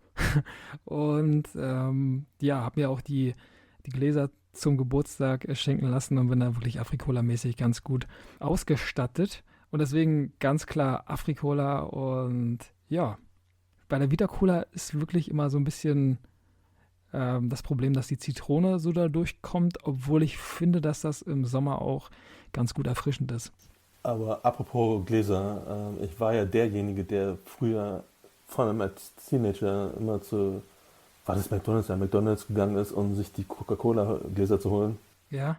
Und ja, habe mir auch die Gläser zum Geburtstag schenken lassen und bin da wirklich Afri-Cola-mäßig ganz gut ausgestattet. Und deswegen ganz klar Afri-Cola. Und ja, bei der Vita-Cola ist wirklich immer so ein bisschen das Problem, dass die Zitrone so da durchkommt, obwohl ich finde, dass das im Sommer auch ganz gut erfrischend ist. Aber apropos Gläser, ich war ja derjenige, der früher vor allem als Teenager immer war das McDonald's gegangen ist, um sich die Coca-Cola-Gläser zu holen. Ja.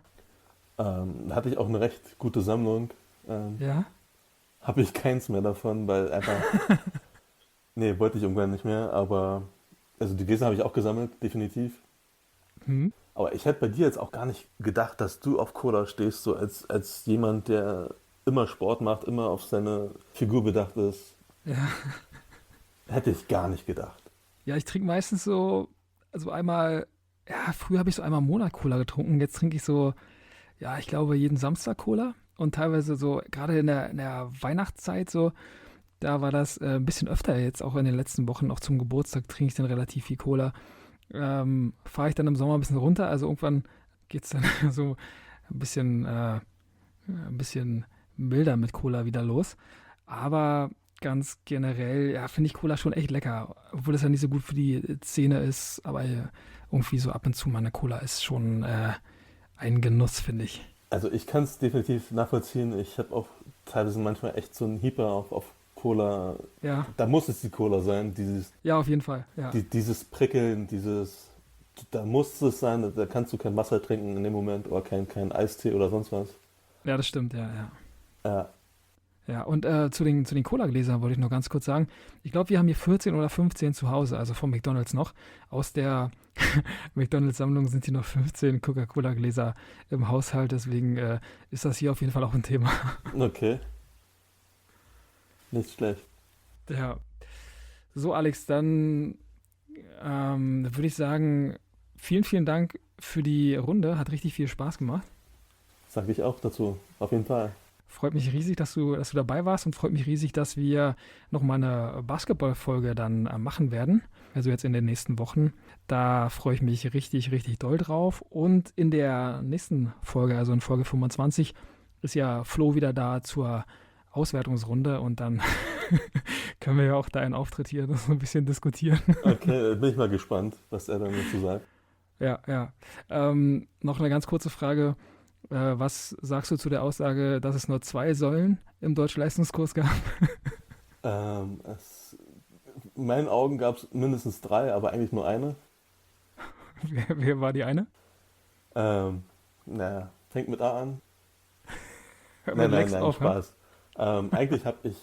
Hatte ich auch eine recht gute Sammlung. Ja. Habe ich keins mehr davon, weil einfach... Nee, wollte ich irgendwann nicht mehr, aber... Also die Gläser habe ich auch gesammelt, definitiv. Aber ich hätte bei dir jetzt auch gar nicht gedacht, dass du auf Cola stehst, so als jemand, der immer Sport macht, immer auf seine Figur bedacht ist. Ja. Hätte ich gar nicht gedacht. Ja, ich trinke meistens so, also einmal ja, früher habe ich so einmal im Monat Cola getrunken. Jetzt trinke ich so, ja, ich glaube, jeden Samstag Cola. Und teilweise so, gerade in der Weihnachtszeit so, da war das ein bisschen öfter jetzt, auch in den letzten Wochen, auch zum Geburtstag trinke ich dann relativ viel Cola. Fahre ich dann im Sommer ein bisschen runter, also irgendwann geht es dann so ein bisschen milder mit Cola wieder los. Aber ganz generell, ja, finde ich Cola schon echt lecker, obwohl das ja nicht so gut für die Zähne ist, aber irgendwie so ab und zu mal eine Cola ist schon ein Genuss, finde ich. Also ich kann es definitiv nachvollziehen. Ich habe auch teilweise manchmal echt so einen Hieper auf Cola. Ja. Da muss es die Cola sein, Ja, auf jeden Fall. Ja. Dieses Prickeln, da muss es sein, da kannst du kein Wasser trinken in dem Moment oder kein Eistee oder sonst was. Ja, das stimmt, ja. Ja. Ja, und zu den Cola-Gläsern wollte ich noch ganz kurz sagen. Ich glaube, wir haben hier 14 oder 15 zu Hause, also vom McDonald's noch. Aus der McDonald's-Sammlung sind hier noch 15 Coca-Cola-Gläser im Haushalt, deswegen ist das hier auf jeden Fall auch ein Thema. Okay. Nicht schlecht. Ja. So, Alex, dann würde ich sagen, vielen, vielen Dank für die Runde. Hat richtig viel Spaß gemacht. Sag ich auch dazu. Auf jeden Fall. Freut mich riesig, dass du dabei warst und freut mich riesig, dass wir nochmal eine Basketball-Folge dann machen werden. Also jetzt in den nächsten Wochen. Da freue ich mich richtig, richtig doll drauf. Und in der nächsten Folge, also in Folge 25, ist ja Flo wieder da zur Auswertungsrunde und dann können wir ja auch deinen Auftritt hier noch so ein bisschen diskutieren. Okay, bin ich mal gespannt, was er dann dazu sagt. Ja. Noch eine ganz kurze Frage. Was sagst du zu der Aussage, dass es nur 2 Säulen im Deutschleistungskurs gab? In meinen Augen gab es mindestens 3, aber eigentlich nur eine. Wer war die eine? Fängt mit A an. Nein, Spaß. Eigentlich habe ich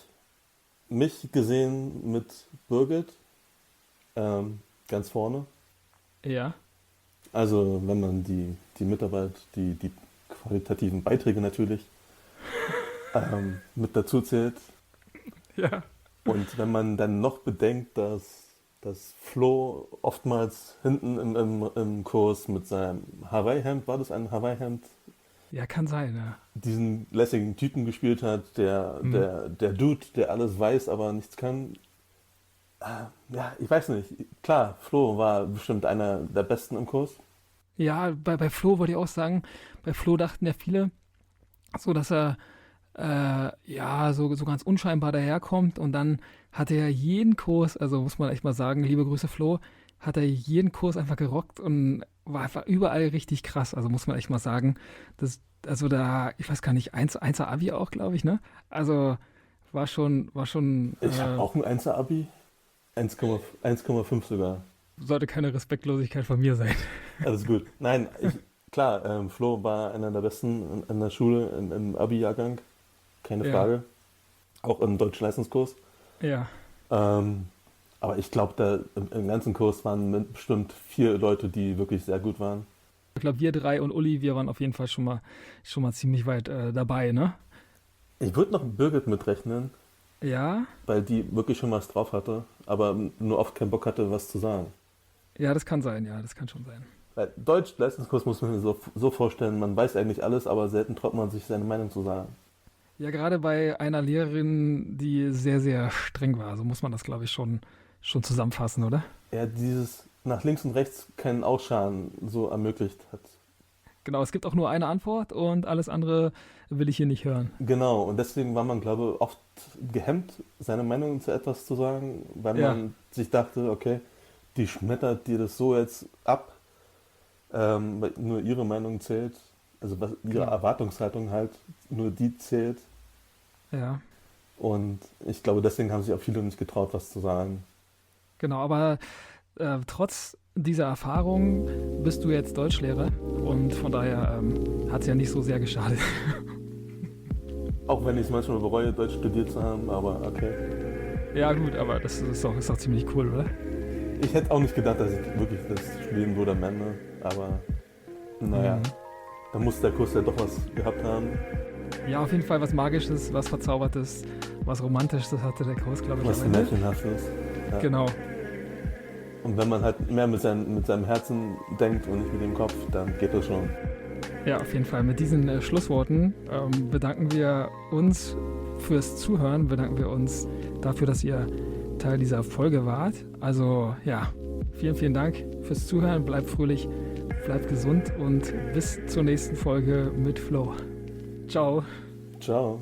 mich gesehen mit Birgit ganz vorne. Ja. Also wenn man die Mitarbeit, die qualitativen Beiträge natürlich mit dazu zählt. Ja. Und wenn man dann noch bedenkt, dass Flo oftmals hinten im Kurs mit seinem Hawaii-Hemd, war das ein Hawaii-Hemd? Ja, kann sein, ja. Diesen lässigen Typen gespielt hat, der Dude, der alles weiß, aber nichts kann. Ja, ich weiß nicht. Klar, Flo war bestimmt einer der Besten im Kurs. Ja, bei Flo wollte ich auch sagen, bei Flo dachten ja viele, so dass er so ganz unscheinbar daherkommt und dann hat er jeden Kurs, also muss man echt mal sagen, liebe Grüße Flo, hat er jeden Kurs einfach gerockt und war einfach überall richtig krass, also muss man echt mal sagen, ich weiß gar nicht, 1er Abi auch, glaube ich, ne? Also war schon. Ich habe auch ein 1er Abi, 1,5 sogar. Sollte keine Respektlosigkeit von mir sein. Alles gut. Nein, klar, Flo war einer der Besten in der Schule, im Abi-Jahrgang. Keine Frage. Auch im Deutschleistungskurs. Ja. Aber ich glaube, im ganzen Kurs waren bestimmt 4 Leute, die wirklich sehr gut waren. Ich glaube, wir 3 und Uli, wir waren auf jeden Fall schon mal ziemlich weit dabei, ne? Ich würde noch Birgit mitrechnen. Ja. Weil die wirklich schon was drauf hatte, aber nur oft keinen Bock hatte, was zu sagen. Ja, das kann sein, das kann schon sein. Weil Deutsch-Leistungskurs muss man sich so vorstellen, man weiß eigentlich alles, aber selten traut man sich seine Meinung zu sagen. Ja, gerade bei einer Lehrerin, die sehr, sehr streng war, so muss man das, glaube ich, schon zusammenfassen, oder? Ja, dieses nach links und rechts keinen Ausscharen so ermöglicht hat. Genau, es gibt auch nur eine Antwort und alles andere will ich hier nicht hören. Genau, und deswegen war man, glaube ich, oft gehemmt, seine Meinung zu etwas zu sagen, weil man sich dachte, okay, die schmettert dir das so jetzt ab, weil nur ihre Meinung zählt, also ihre Erwartungshaltung halt, nur die zählt. Ja. Und ich glaube, deswegen haben sich auch viele nicht getraut, was zu sagen. Genau, aber trotz dieser Erfahrung bist du jetzt Deutschlehrer und von daher hat es ja nicht so sehr geschadet. Auch wenn ich es manchmal bereue, Deutsch studiert zu haben, aber okay. Ja gut, aber das ist doch ziemlich cool, oder? Ich hätte auch nicht gedacht, dass ich wirklich das studieren würde am Ende, aber naja, da muss der Kurs ja doch was gehabt haben. Ja, auf jeden Fall was Magisches, was Verzaubertes, was Romantisches hatte der Kurs, glaube ich. Was Märchenhaftes. Ja. Genau. Und wenn man halt mehr mit seinem Herzen denkt und nicht mit dem Kopf, dann geht das schon. Ja, auf jeden Fall. Mit diesen Schlussworten bedanken wir uns fürs Zuhören, bedanken wir uns dafür, dass ihr Teil dieser Folge wart. Also ja, vielen, vielen Dank fürs Zuhören. Bleibt fröhlich, bleibt gesund und bis zur nächsten Folge mit Flo. Ciao. Ciao.